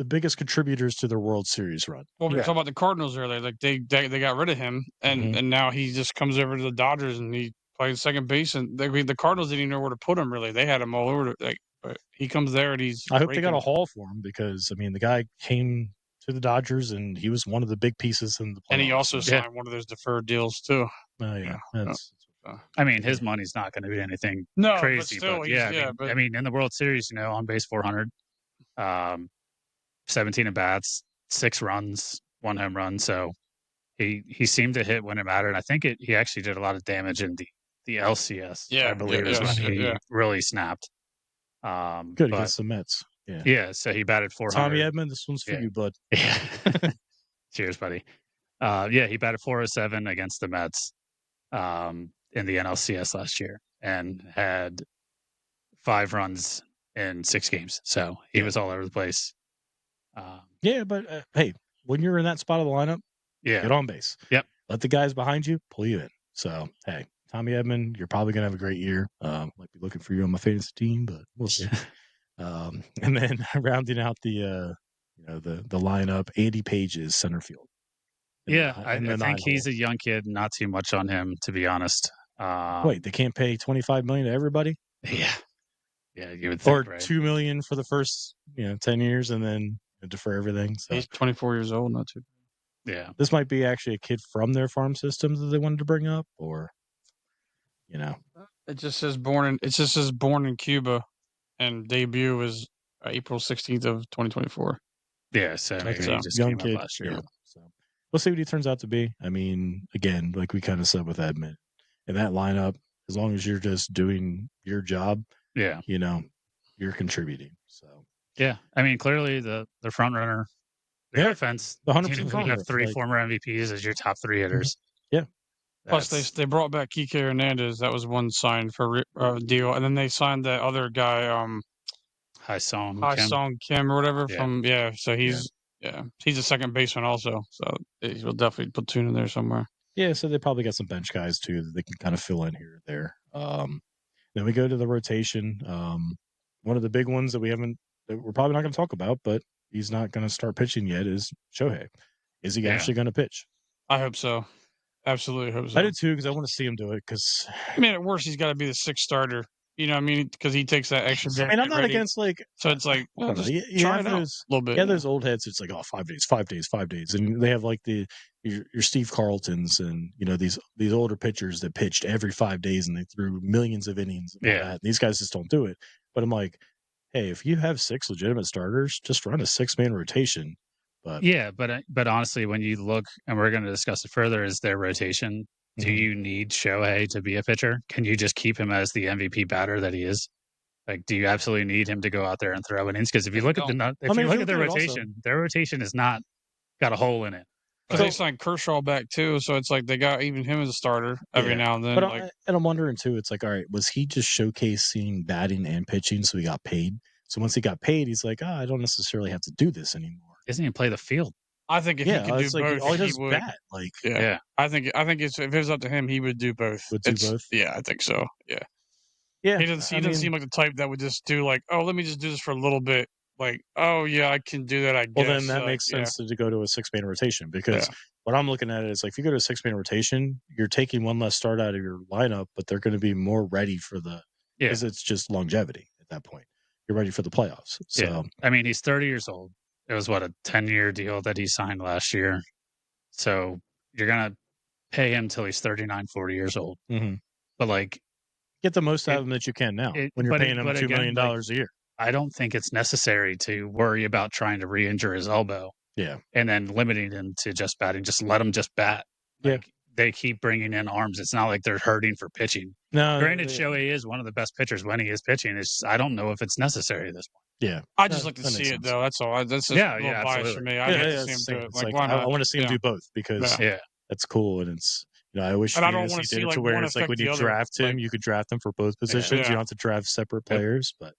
[SPEAKER 1] biggest contributors to their World Series run.
[SPEAKER 3] Well, we were talking about the Cardinals earlier. Like they got rid of him, and now he just comes over to the Dodgers and he plays second base. And the Cardinals didn't even know where to put him. Really, they had him all over. But he comes there and he's.
[SPEAKER 1] I hope they got a haul for him because I mean the guy came to the Dodgers, and he was one of the big pieces in the playoffs.
[SPEAKER 3] And he also signed one of those deferred deals too.
[SPEAKER 1] Oh yeah,
[SPEAKER 2] I mean, his money's not going to be anything crazy,
[SPEAKER 3] but still,
[SPEAKER 2] I mean, in the World Series, on base 400, 17 at bats, 6 runs, 1 home run. So he seemed to hit when it mattered. I think he actually did a lot of damage in the LCS. I believe is when he really snapped.
[SPEAKER 1] Good against the Mets.
[SPEAKER 2] Yeah. So he batted 400.
[SPEAKER 1] Tommy Edman, this one's for you, bud.
[SPEAKER 2] Yeah. Cheers, buddy. He batted 407 against the Mets in the NLCS last year and had 5 runs in 6 games. So he was all over the place.
[SPEAKER 1] But hey, when you're in that spot of the lineup, get on base.
[SPEAKER 2] Yep.
[SPEAKER 1] Let the guys behind you pull you in. So, hey, Tommy Edman, you're probably going to have a great year. Might be looking for you on my fantasy team, but we'll see. And then rounding out the lineup, Andy Page is center field.
[SPEAKER 2] I think he's a young kid. Not too much on him, to be honest.
[SPEAKER 1] Wait, they can't pay $25 million to everybody?
[SPEAKER 2] Yeah, you would think,
[SPEAKER 1] or
[SPEAKER 2] right?
[SPEAKER 1] $2 million for the first 10 years, and then defer everything. So
[SPEAKER 3] he's 24 years old, not too.
[SPEAKER 2] Yeah,
[SPEAKER 1] this might be actually a kid from their farm systems that they wanted to bring up, or
[SPEAKER 3] it just says born in Cuba, and debut is April 16th of 2024.
[SPEAKER 2] Yeah, so maybe he just
[SPEAKER 1] young
[SPEAKER 2] came
[SPEAKER 1] kid
[SPEAKER 2] up last year.
[SPEAKER 1] Yeah. So we'll see what he turns out to be. I mean, again, like we kind of said with Edman, in that lineup, as long as you're just doing your job, you're contributing. So
[SPEAKER 2] I mean, clearly the front runner, the offense,
[SPEAKER 1] the 100%
[SPEAKER 2] you have 3 former MVPs as your top 3 hitters.
[SPEAKER 1] Yeah.
[SPEAKER 3] Plus, they brought back Kike Hernandez. That was one signed for deal, and then they signed that other guy, Hai-Song Kim or whatever from So he's a second baseman also. So he'll definitely platoon in there somewhere.
[SPEAKER 1] Yeah, so they probably got some bench guys too that they can kind of fill in here or there. Then we go to the rotation. One of the big ones that we're probably not going to talk about, but he's not going to start pitching yet, is Shohei. Is he actually going to pitch?
[SPEAKER 3] I hope so. Absolutely hope so.
[SPEAKER 1] I do too, because I want to see him do it. Because
[SPEAKER 3] at worst, he's got to be the 6th starter. You know what I mean? Because he takes that extra day.
[SPEAKER 1] I'm not against
[SPEAKER 3] so it's like, well, just try it out a little bit.
[SPEAKER 1] Yeah, those old heads. It's like 5 days, 5 days, 5 days, and they have like your Steve Carltons and these older pitchers that pitched every 5 days and they threw millions of innings. And all that. And these guys just don't do it. But I'm like, hey, if you have 6 legitimate starters, just run a 6-man rotation.
[SPEAKER 2] But honestly, when you look, and we're going to discuss it further, is their rotation. Do you need Shohei to be a pitcher? Can you just keep him as the MVP batter that he is? Like, do you absolutely need him to go out there and throw innings? Because if you look at their rotation, their rotation is not got a hole in it.
[SPEAKER 3] Because they signed Kershaw back too, so it's like they got even him as a starter every now and then.
[SPEAKER 1] But and I'm wondering too. It's like, all right, was he just showcasing batting and pitching so he got paid? So once he got paid, he's like, I don't necessarily have to do this anymore.
[SPEAKER 2] Doesn't even play the field.
[SPEAKER 3] I think if he could do both,
[SPEAKER 1] all he does
[SPEAKER 3] is would.
[SPEAKER 1] Bat.
[SPEAKER 3] I think if it was up to him, he would do both. Yeah, I think so. Yeah. He doesn't seem like the type that would just do like, oh, let me just do this for a little bit. Like, oh yeah, I can do that. I guess.
[SPEAKER 1] Well, then that makes sense to go to a 6-man rotation, because what I'm looking at is like, if you go to a 6-man rotation, you're taking one less start out of your lineup, but they're going to be more ready for because it's just longevity at that point. You're ready for the playoffs. So
[SPEAKER 2] I mean, he's 30 years old. It was a 10-year deal that he signed last year. So you're going to pay him till he's 39, 40 years old.
[SPEAKER 1] Mm-hmm.
[SPEAKER 2] But
[SPEAKER 1] get the most out of him that you can now when you're paying him $2 million a year.
[SPEAKER 2] I don't think it's necessary to worry about trying to re-injure his elbow.
[SPEAKER 1] Yeah.
[SPEAKER 2] And then limiting him to just batting. Just let him just bat. They keep bringing in arms. It's not like they're hurting for pitching.
[SPEAKER 1] No.
[SPEAKER 2] Granted, Shohei is one of the best pitchers when he is pitching. I don't know if it's necessary at this point.
[SPEAKER 1] Yeah.
[SPEAKER 3] I just like to see it, though. That's all. That's just a little bias for me. I like to see him do it.
[SPEAKER 1] Like, why not? I want to see him do both, because that's cool. And it's, I wish
[SPEAKER 3] I don't want to see
[SPEAKER 1] to where it's like when you draft him, you could draft him for both positions. You don't have to draft separate players, but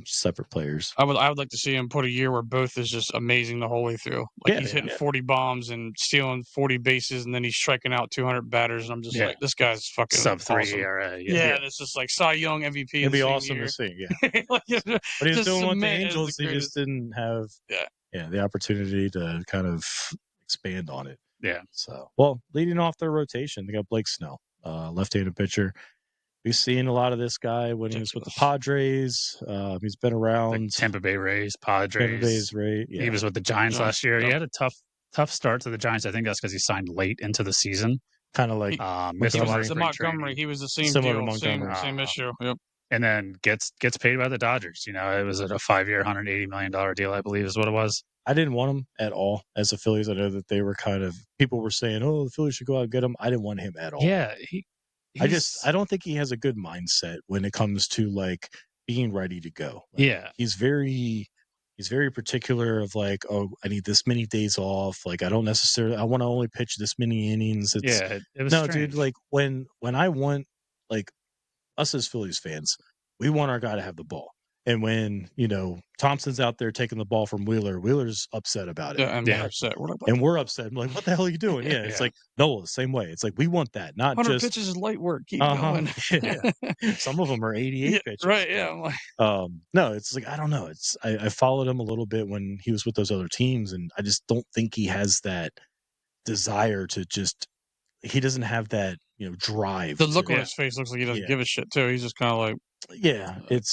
[SPEAKER 1] separate players.
[SPEAKER 3] I would like to see him put a year where both is just amazing the whole way through. Like he's hitting 40 bombs and stealing 40 bases, and then he's striking out 200 batters. And I'm just like, this guy's fucking
[SPEAKER 2] sub-3
[SPEAKER 3] awesome.
[SPEAKER 2] ERA.
[SPEAKER 3] It's just like Cy Young MVP.
[SPEAKER 1] It'd be awesome to see. Yeah. But he's doing with the Angels. He just didn't have the opportunity to kind of expand on it.
[SPEAKER 2] Yeah.
[SPEAKER 1] So, well, leading off their rotation, they got Blake Snell, left-handed pitcher. we've seen a lot of this guy when he was with the Padres. He's been around
[SPEAKER 2] the Tampa Bay Rays, Padres.
[SPEAKER 1] Right?
[SPEAKER 2] He was with the Giants last year. He had a tough start to the Giants. I think that's because he signed late into the season.
[SPEAKER 1] Kind of like
[SPEAKER 2] missed a lot of
[SPEAKER 3] the Montgomery. He was the same
[SPEAKER 1] similar
[SPEAKER 3] deal,
[SPEAKER 1] to Montgomery.
[SPEAKER 3] same issue. Yep.
[SPEAKER 2] And then gets paid by the Dodgers. You know, it was at a 5-year, $180 million deal, I believe, is what it was.
[SPEAKER 1] I didn't want him at all as the Phillies. I know that they were people were saying, "Oh, the Phillies should go out and get him." I didn't want him at all.
[SPEAKER 2] Yeah,
[SPEAKER 1] I don't think he has a good mindset when it comes to like being ready to go. Like, he's very particular of like, oh, I need this many days off. Like, I want to only pitch this many innings.
[SPEAKER 2] It was
[SPEAKER 1] no,
[SPEAKER 2] strange.
[SPEAKER 1] dude. Like when I want, like, us as Phillies fans, we want our guy to have the ball. And when, Thompson's out there taking the ball from Wheeler's upset about it.
[SPEAKER 3] Yeah, and we're upset.
[SPEAKER 1] We're upset. I'm like, what the hell are you doing? Yeah, it's like Nola, same way. It's like we want that, not
[SPEAKER 3] 100
[SPEAKER 1] just
[SPEAKER 3] pitches is light work. Keep going.
[SPEAKER 1] Some of them are 88 pitches.
[SPEAKER 3] Right, yeah. I'm like,
[SPEAKER 1] no, it's like I don't know. I followed him a little bit when he was with those other teams, and I just don't think he has that desire to just. He doesn't have that drive.
[SPEAKER 3] The look on his face looks like he doesn't give a shit too. He's just kind of like,
[SPEAKER 1] it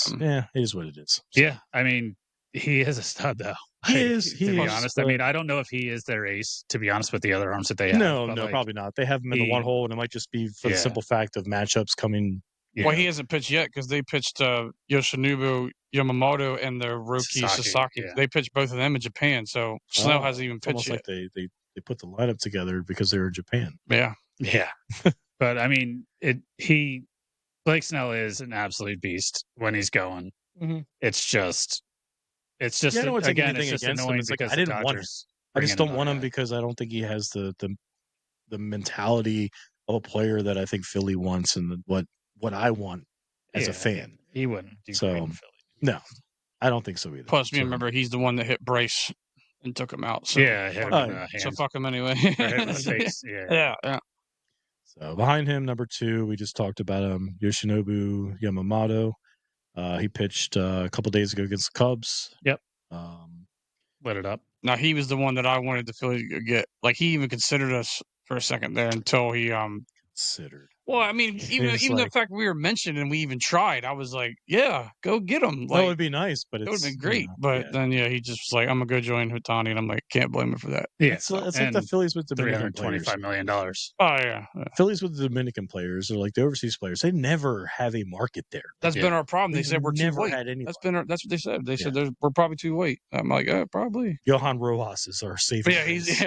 [SPEAKER 1] is what it is.
[SPEAKER 2] So. Yeah, I mean, he is a stud though.
[SPEAKER 1] He is.
[SPEAKER 2] To be honest, I mean, I don't know if he is their ace. To be honest, with the other arms that they have.
[SPEAKER 1] No, probably not. They have him in the one hole, and it might just be for the simple fact of matchups coming.
[SPEAKER 3] Well, he hasn't pitched yet because they pitched Yoshinobu Yamamoto and the rookie Sasaki. They pitched both of them in Japan, so Snell hasn't even pitched yet.
[SPEAKER 1] Like they put the lineup together because they were in Japan.
[SPEAKER 3] Yeah.
[SPEAKER 2] But I mean, Blake Snell is an absolute beast when he's going.
[SPEAKER 1] Mm-hmm.
[SPEAKER 2] It's just
[SPEAKER 1] it's just
[SPEAKER 2] annoying
[SPEAKER 1] it's
[SPEAKER 2] because
[SPEAKER 1] I didn't want him. I just don't want him because I don't think he has the mentality of a player that I think Philly wants and what I want as a fan.
[SPEAKER 2] He wouldn't do great in Philly.
[SPEAKER 1] No, I don't think so either.
[SPEAKER 3] Plus, remember, he's the one that hit Bryce and took him out. So,
[SPEAKER 2] hit him in the hand.
[SPEAKER 3] So fuck him anyway.
[SPEAKER 2] Hit him in the face. Yeah.
[SPEAKER 1] So behind him, number 2, we just talked about him, Yoshinobu Yamamoto. He pitched a couple days ago against the Cubs.
[SPEAKER 2] Yep. Lit it up.
[SPEAKER 3] Now he was the one that I wanted the Phillies to get. Like he even considered us for a second there until he
[SPEAKER 1] considered.
[SPEAKER 3] Well, I mean, even the fact we were mentioned and we even tried, I was like, yeah, go get him. Like,
[SPEAKER 1] that would be nice, but
[SPEAKER 3] it would have been great. But then, he just was like, I'm gonna go join Hitani, and I'm like, can't blame him for that.
[SPEAKER 2] Yeah,
[SPEAKER 1] it's like the Phillies with Dominican players.
[SPEAKER 2] $325 million.
[SPEAKER 3] Oh yeah.
[SPEAKER 1] Phillies with the Dominican players, or like the overseas players, they never have a market there.
[SPEAKER 3] That's been our problem. They said we're too
[SPEAKER 1] never
[SPEAKER 3] white.
[SPEAKER 1] had any.
[SPEAKER 3] That's what they said. They said we're probably too white. I'm like, probably.
[SPEAKER 1] Johan Rojas is our savior.
[SPEAKER 3] Yeah, he's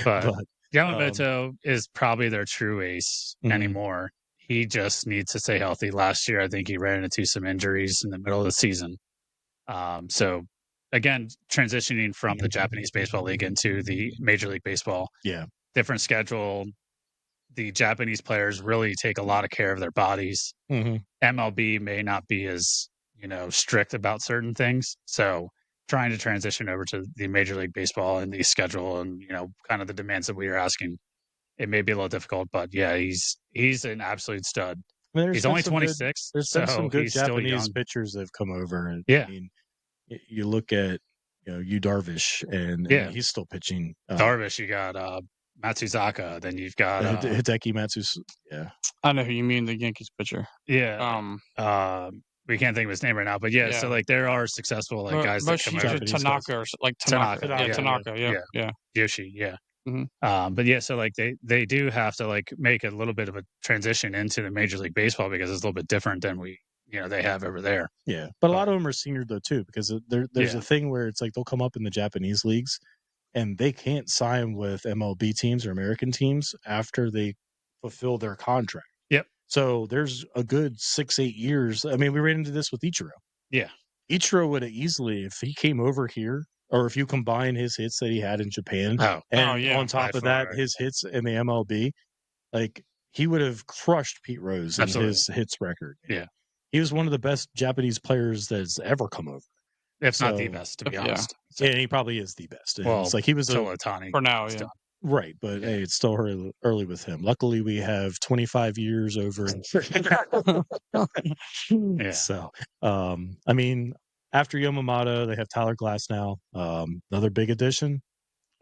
[SPEAKER 2] but Yamamoto is probably their true ace anymore. He just needs to stay healthy. Last year, I think he ran into some injuries in the middle of the season. So, again, transitioning from the Japanese Baseball League into the Major League Baseball.
[SPEAKER 1] Yeah.
[SPEAKER 2] Different schedule. The Japanese players really take a lot of care of their bodies.
[SPEAKER 1] Mm-hmm.
[SPEAKER 2] MLB may not be as, strict about certain things. So, trying to transition over to the Major League Baseball and the schedule and, kind of the demands that we are asking, it may be a little difficult, but yeah, he's an absolute stud.
[SPEAKER 1] I mean,
[SPEAKER 2] he's only 26.
[SPEAKER 1] There's been some good Japanese pitchers that have come over. And, I mean, you look at, Yu Darvish, and he's still pitching.
[SPEAKER 2] Darvish, you got Matsuzaka, then you've got
[SPEAKER 1] Hideki Matsuzaka. Yeah.
[SPEAKER 3] I know who you mean, the Yankees pitcher.
[SPEAKER 2] Yeah. We can't think of his name right now, but so like there are successful guys that come over.
[SPEAKER 3] Tanaka or like Tanaka. Tanaka. Yeah.
[SPEAKER 2] Yoshi, yeah.
[SPEAKER 3] Mm-hmm.
[SPEAKER 2] But so like they do have to like make a little bit of a transition into the Major League Baseball because it's a little bit different than they have over there.
[SPEAKER 1] Yeah, but a lot of them are senior though too, because there's a thing where it's like they'll come up in the Japanese leagues and they can't sign with MLB teams or American teams after they fulfill their contract.
[SPEAKER 2] Yep.
[SPEAKER 1] So there's a good 6-8 years. I mean, we ran into this with Ichiro.
[SPEAKER 2] Yeah.
[SPEAKER 1] Ichiro would have easily, if he came over here, or if you combine his hits that he had in Japan, on top of that, his hits in the MLB, like he would have crushed Pete Rose in his hits record.
[SPEAKER 2] Yeah.
[SPEAKER 1] He was one of the best Japanese players that's ever come over.
[SPEAKER 2] If not the best, to be honest.
[SPEAKER 1] So, and he probably is the best.
[SPEAKER 2] Well,
[SPEAKER 1] it's like he was
[SPEAKER 2] Otani
[SPEAKER 3] for now,
[SPEAKER 1] Right, but hey, it's still early with him. Luckily, we have 25 years over. So, I mean, after Yamamoto, they have Tyler Glass now. Another big addition.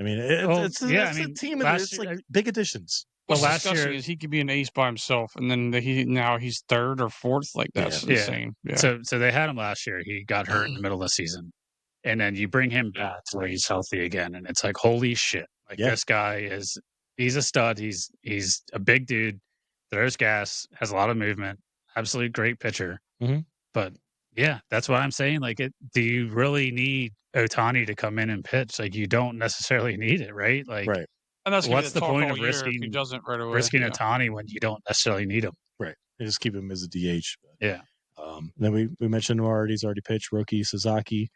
[SPEAKER 1] I mean, it's a team. It's like big additions.
[SPEAKER 3] What's disgusting is he could be an ace by himself, and then he's third or fourth. Like that's insane. Yeah.
[SPEAKER 2] So they had him last year. He got hurt in the middle of the season, and then you bring him back to where he's healthy again, and it's like holy shit! Like this guy he's a stud. He's a big dude, throws gas, has a lot of movement, absolute great pitcher.
[SPEAKER 1] Mm-hmm.
[SPEAKER 2] But yeah, that's what I'm saying. Like, do you really need Ohtani to come in and pitch? Like, you don't necessarily need it, right? Like,
[SPEAKER 1] right.
[SPEAKER 3] And that's
[SPEAKER 2] what's the point of
[SPEAKER 3] risking he doesn't right away?
[SPEAKER 2] Risking Ohtani when you don't necessarily need him?
[SPEAKER 1] Right. They just keep him as a DH.
[SPEAKER 2] But, yeah.
[SPEAKER 1] Then we mentioned him already. He's already pitched. Roki Sasaki.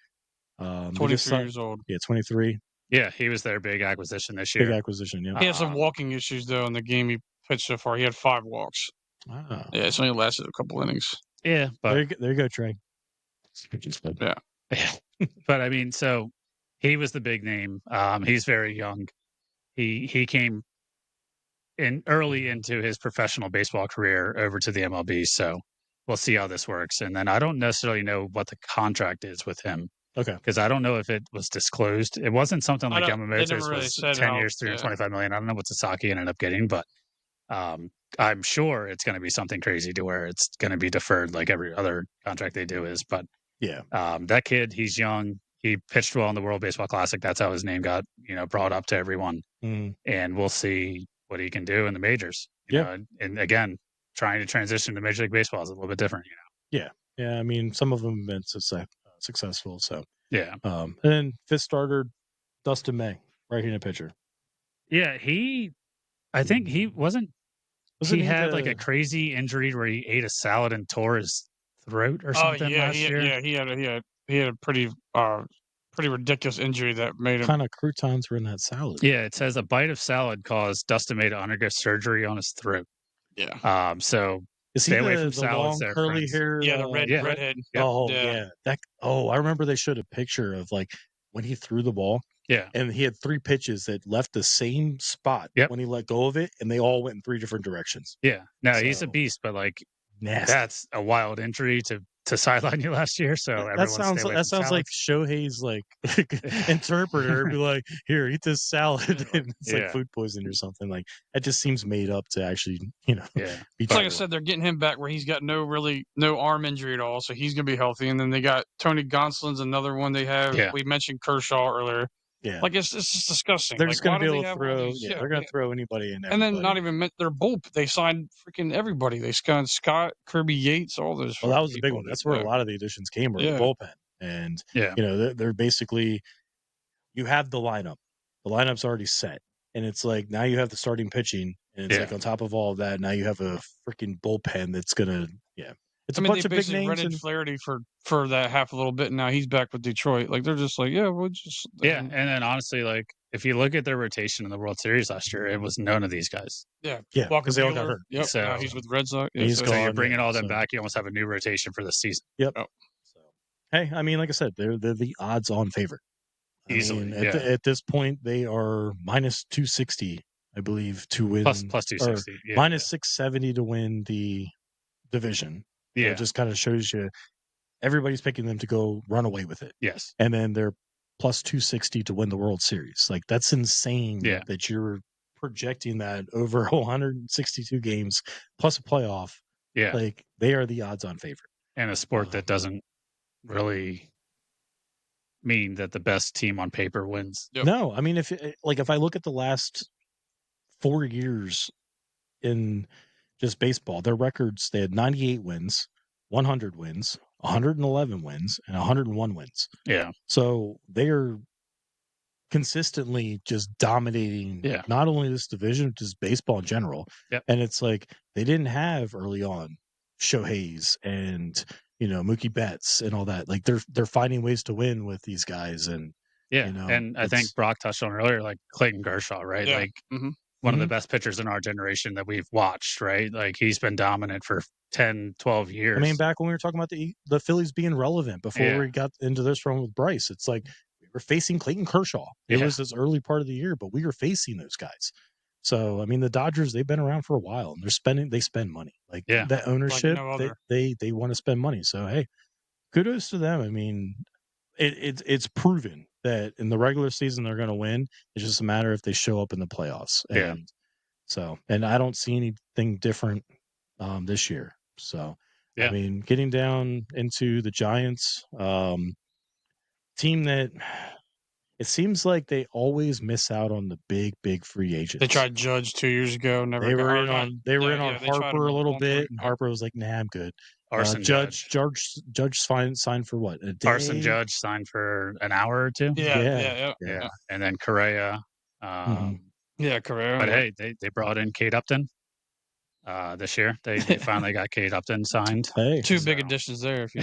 [SPEAKER 3] 23 years old.
[SPEAKER 1] Yeah, 23.
[SPEAKER 2] Yeah, he was their big acquisition this year.
[SPEAKER 1] Big acquisition, yeah.
[SPEAKER 3] He had some walking issues, though, in the game he pitched so far. He had 5 walks.
[SPEAKER 1] Wow.
[SPEAKER 3] Yeah, it's only lasted a couple innings.
[SPEAKER 2] Yeah, but
[SPEAKER 1] there you go, Trey.
[SPEAKER 3] Yeah.
[SPEAKER 2] But I mean, so he was the big name. He's very young. He came in early into his professional baseball career over to the MLB. So we'll see how this works. And then I don't necessarily know what the contract is with him.
[SPEAKER 1] Okay.
[SPEAKER 2] Because I don't know if it was disclosed. It wasn't something like Yamamoto's
[SPEAKER 3] really
[SPEAKER 2] was 10 years, $325 million. I don't know what Sasaki ended up getting, but I'm sure it's going to be something crazy to where it's going to be deferred like every other contract they do is. But that kid, he's young. He pitched well in the World Baseball Classic. That's how his name got, brought up to everyone.
[SPEAKER 1] Mm-hmm.
[SPEAKER 2] And we'll see what he can do in the majors. You know? And again, trying to transition to Major League Baseball is a little bit different,
[SPEAKER 1] Yeah. Yeah. I mean, some of them have been successful. So,
[SPEAKER 2] yeah.
[SPEAKER 1] And then fifth starter, Dustin May, right-handed pitcher.
[SPEAKER 2] Yeah. I think he wasn't he had like a crazy injury where he ate a salad and tore his throat or something last year?
[SPEAKER 3] Yeah, he had a pretty ridiculous injury that made him.
[SPEAKER 1] What kind of croutons were in that salad?
[SPEAKER 2] Yeah, it says a bite of salad caused Dustin May to undergo surgery on his throat.
[SPEAKER 3] Yeah.
[SPEAKER 2] So
[SPEAKER 1] is
[SPEAKER 2] stay
[SPEAKER 1] he
[SPEAKER 2] away
[SPEAKER 1] the
[SPEAKER 2] from salads.
[SPEAKER 1] Long curly hair?
[SPEAKER 3] Yeah, the redhead.
[SPEAKER 2] Yep.
[SPEAKER 1] Oh yeah. I remember they showed a picture of like when he threw the ball.
[SPEAKER 2] Yeah.
[SPEAKER 1] And he had 3 pitches that left the same spot when he let go of it, and they all went in 3 different directions.
[SPEAKER 2] Yeah. No, he's a beast, but like
[SPEAKER 1] nasty.
[SPEAKER 2] That's a wild injury to sideline you last year. So
[SPEAKER 1] that sounds like Shohei's like interpreter be like, here, eat this salad, and it's like food poisoning or something. Like that just seems made up to actually, be
[SPEAKER 3] like I said, they're getting him back where he's got no arm injury at all, so he's gonna be healthy. And then they got Tony Gonsolin's another one they have. Yeah. We mentioned Kershaw earlier.
[SPEAKER 1] Yeah,
[SPEAKER 3] like it's just disgusting.
[SPEAKER 1] They're
[SPEAKER 3] like,
[SPEAKER 1] just going to be able to throw. They're going to throw anybody in.
[SPEAKER 3] And then not even their bullpen. They signed freaking everybody. They signed Scott, Kirby Yates, all those.
[SPEAKER 1] Well, that was the big one. That's where a lot of the additions came, were the bullpen. And they're basically, you have the lineup. The lineup's already set, and it's like now you have the starting pitching, and it's like on top of all of that, now you have a freaking bullpen that's going to It's a bunch of big names.
[SPEAKER 3] Rented Flaherty for that half a little bit. And now he's back with Detroit. Like they're just like, we'll just
[SPEAKER 2] and then honestly, like if you look at their rotation in the World Series last year, it was none of these guys.
[SPEAKER 3] Yeah,
[SPEAKER 1] because they all got hurt.
[SPEAKER 3] Yep. So he's with Red Sox.
[SPEAKER 1] Yeah,
[SPEAKER 2] so you're bringing all them back. You almost have a new rotation for the season.
[SPEAKER 1] Yep. Oh. So hey, I mean, like I said, they're the odds-on favorite.
[SPEAKER 2] Easily.
[SPEAKER 1] At this point, they are minus 260, I believe, to win.
[SPEAKER 2] Plus 260.
[SPEAKER 1] Minus 670 to win the division. So it just kind of shows you everybody's picking them to go run away with it.
[SPEAKER 2] Yes.
[SPEAKER 1] And then they're plus 260 to win the World Series. Like that's insane that you're projecting that over 162 games plus a playoff.
[SPEAKER 2] Yeah.
[SPEAKER 1] Like they are the odds on favorite.
[SPEAKER 2] And a sport that doesn't really mean that the best team on paper wins.
[SPEAKER 1] Yep. No, I mean, if I look at the last 4 years in just baseball, their records, they had 98 wins, 100 wins, 111 wins, and 101 wins.
[SPEAKER 2] Yeah.
[SPEAKER 1] So they are consistently just dominating not only this division, just baseball in general.
[SPEAKER 2] Yep.
[SPEAKER 1] And it's like they didn't have early on Shohei's and, Mookie Betts and all that. Like they're finding ways to win with these guys. And,
[SPEAKER 2] and I think Brock touched on earlier, like Clayton Kershaw, right?
[SPEAKER 3] Yeah.
[SPEAKER 2] Like one of the best pitchers in our generation that we've watched, right? Like he's been dominant for 10, 12 years.
[SPEAKER 1] I mean, back when we were talking about the Phillies being relevant before we got into this run with Bryce, it's like we were facing Clayton Kershaw. It was this early part of the year, but we were facing those guys. So, I mean, the Dodgers, they've been around for a while, and they spend money. Like that ownership, like they want to spend money. So, hey, kudos to them. I mean, it's proven that in the regular season they're going to win. It's just a matter if they show up in the playoffs. And So, and I don't see anything different this year. So, I mean, getting down into the Giants, team that it seems like they always miss out on the big free agents.
[SPEAKER 3] They tried Judge 2 years ago. Never.
[SPEAKER 1] They were in on Harper a little bit, and Harper was like, "Nah, I'm good." Judge signed for what, a day?
[SPEAKER 2] Arson Judge signed for an hour or two.
[SPEAKER 3] Yeah.
[SPEAKER 2] And then Correa.
[SPEAKER 3] Correa.
[SPEAKER 2] But hey, they brought in Kate Upton this year. They finally got Kate Upton signed.
[SPEAKER 1] Hey,
[SPEAKER 3] two big additions there. If you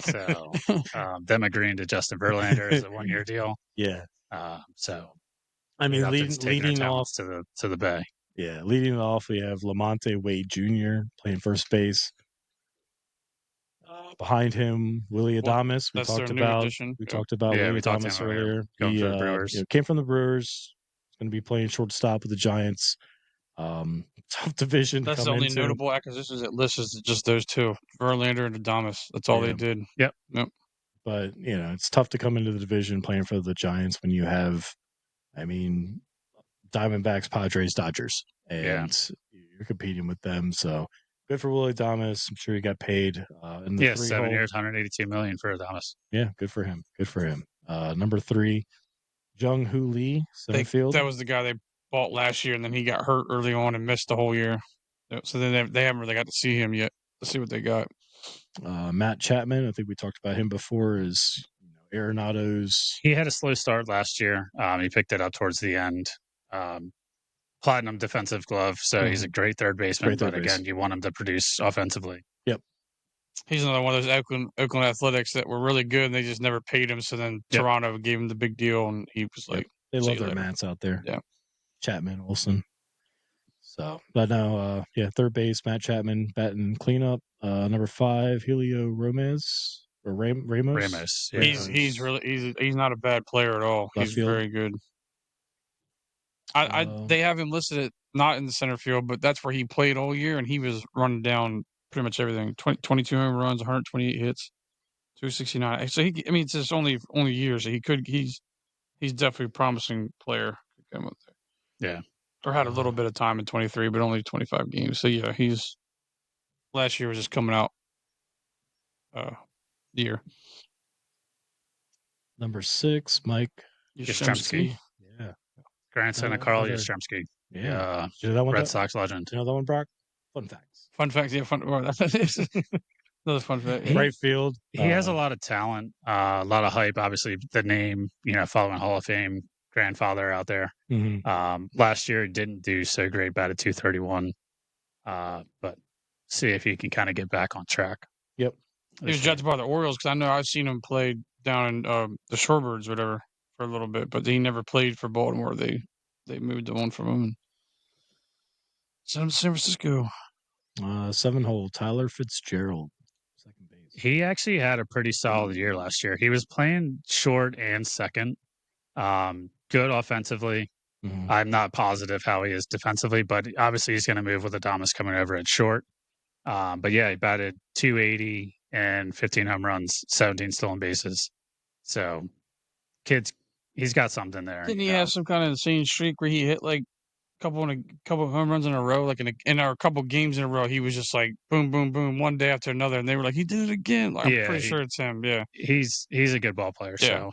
[SPEAKER 2] So them agreeing to Justin Verlander as a 1-year deal.
[SPEAKER 1] Yeah.
[SPEAKER 2] So
[SPEAKER 1] I mean, leading off
[SPEAKER 2] to the Bay.
[SPEAKER 1] Yeah, leading off, we have Lamonte Wade Jr. playing first base. Behind him, Willie Adames. We talked about Willie Adames earlier. He came from the Brewers. He's going to be playing shortstop with the Giants. Tough division.
[SPEAKER 3] That's the only notable acquisitions that lists is just those two, Verlander and Adames. That's all they did.
[SPEAKER 2] Yep.
[SPEAKER 1] But it's tough to come into the division playing for the Giants when you have, I mean, Diamondbacks, Padres, Dodgers, and you're competing with them. So good for Willie Adames. I'm sure he got paid in the
[SPEAKER 2] 7 years, $182 million for Adames.
[SPEAKER 1] Yeah, good for him. Number 3, Jung Hoo Lee, center field.
[SPEAKER 3] That was the guy they bought last year, and then he got hurt early on and missed the whole year. So then they haven't really got to see him yet. Let's see what they got.
[SPEAKER 1] Matt Chapman, I think we talked about him before, is Arenado's.
[SPEAKER 2] He had a slow start last year. He picked it up towards the end. Platinum defensive glove, so he's a great third baseman. But again, you want him to produce offensively.
[SPEAKER 1] Yep.
[SPEAKER 3] He's another one of those Oakland Athletics that were really good, and they just never paid him. So then Toronto gave him the big deal, and he was like,
[SPEAKER 1] they love their Mats out there.
[SPEAKER 3] Yeah.
[SPEAKER 1] Chapman, Olsen. So, but now, third base, Matt Chapman batting cleanup. Number 5, Helio Ramos or Ramos.
[SPEAKER 3] Yeah. He's not a bad player at all. He's very good. They have him listed not in the center field, but that's where he played all year, and he was running down pretty much everything. 22 home runs, 128 hits, 269. So it's just only years. So he's definitely a promising player.
[SPEAKER 2] Yeah.
[SPEAKER 3] Or had a little bit of time in 23, but only 25 games. So yeah, last year was just coming out year.
[SPEAKER 1] Number 6, Mike
[SPEAKER 2] Yastrzemski.
[SPEAKER 1] Yeah.
[SPEAKER 2] Grandson of Carl Yastrzemski.
[SPEAKER 1] Yeah.
[SPEAKER 2] Red Sox legend.
[SPEAKER 1] You know that one, Brock? Fun facts.
[SPEAKER 3] Yeah. Another fun fact.
[SPEAKER 1] Right field.
[SPEAKER 2] He has a lot of talent, a lot of hype. Obviously, the name, following Hall of Fame grandfather out there.
[SPEAKER 1] Mm-hmm.
[SPEAKER 2] Last year, didn't do so great, batted .231. But see if he can kind of get back on track.
[SPEAKER 1] Yep.
[SPEAKER 3] He was judged by the Orioles because I know I've seen him play down in the Shorebirds or whatever for a little bit, but he never played for Baltimore. They moved the one from him. San Francisco.
[SPEAKER 1] 7-hole, Tyler Fitzgerald, second base.
[SPEAKER 2] He actually had a pretty solid year last year. He was playing short and second. Good offensively.
[SPEAKER 1] Mm-hmm.
[SPEAKER 2] I'm not positive how he is defensively, but obviously he's going to move with Adames coming over at short. But yeah, he batted .280 and 15 home runs, 17 stolen bases. So, he's got something there.
[SPEAKER 3] Didn't he have some kind of insane streak where he hit like a couple of home runs in a row, like in a couple games in a row? He was just like boom, boom, boom, one day after another, and they were like, he did it again. Like, I'm pretty sure it's him. Yeah,
[SPEAKER 2] he's a good ball player. So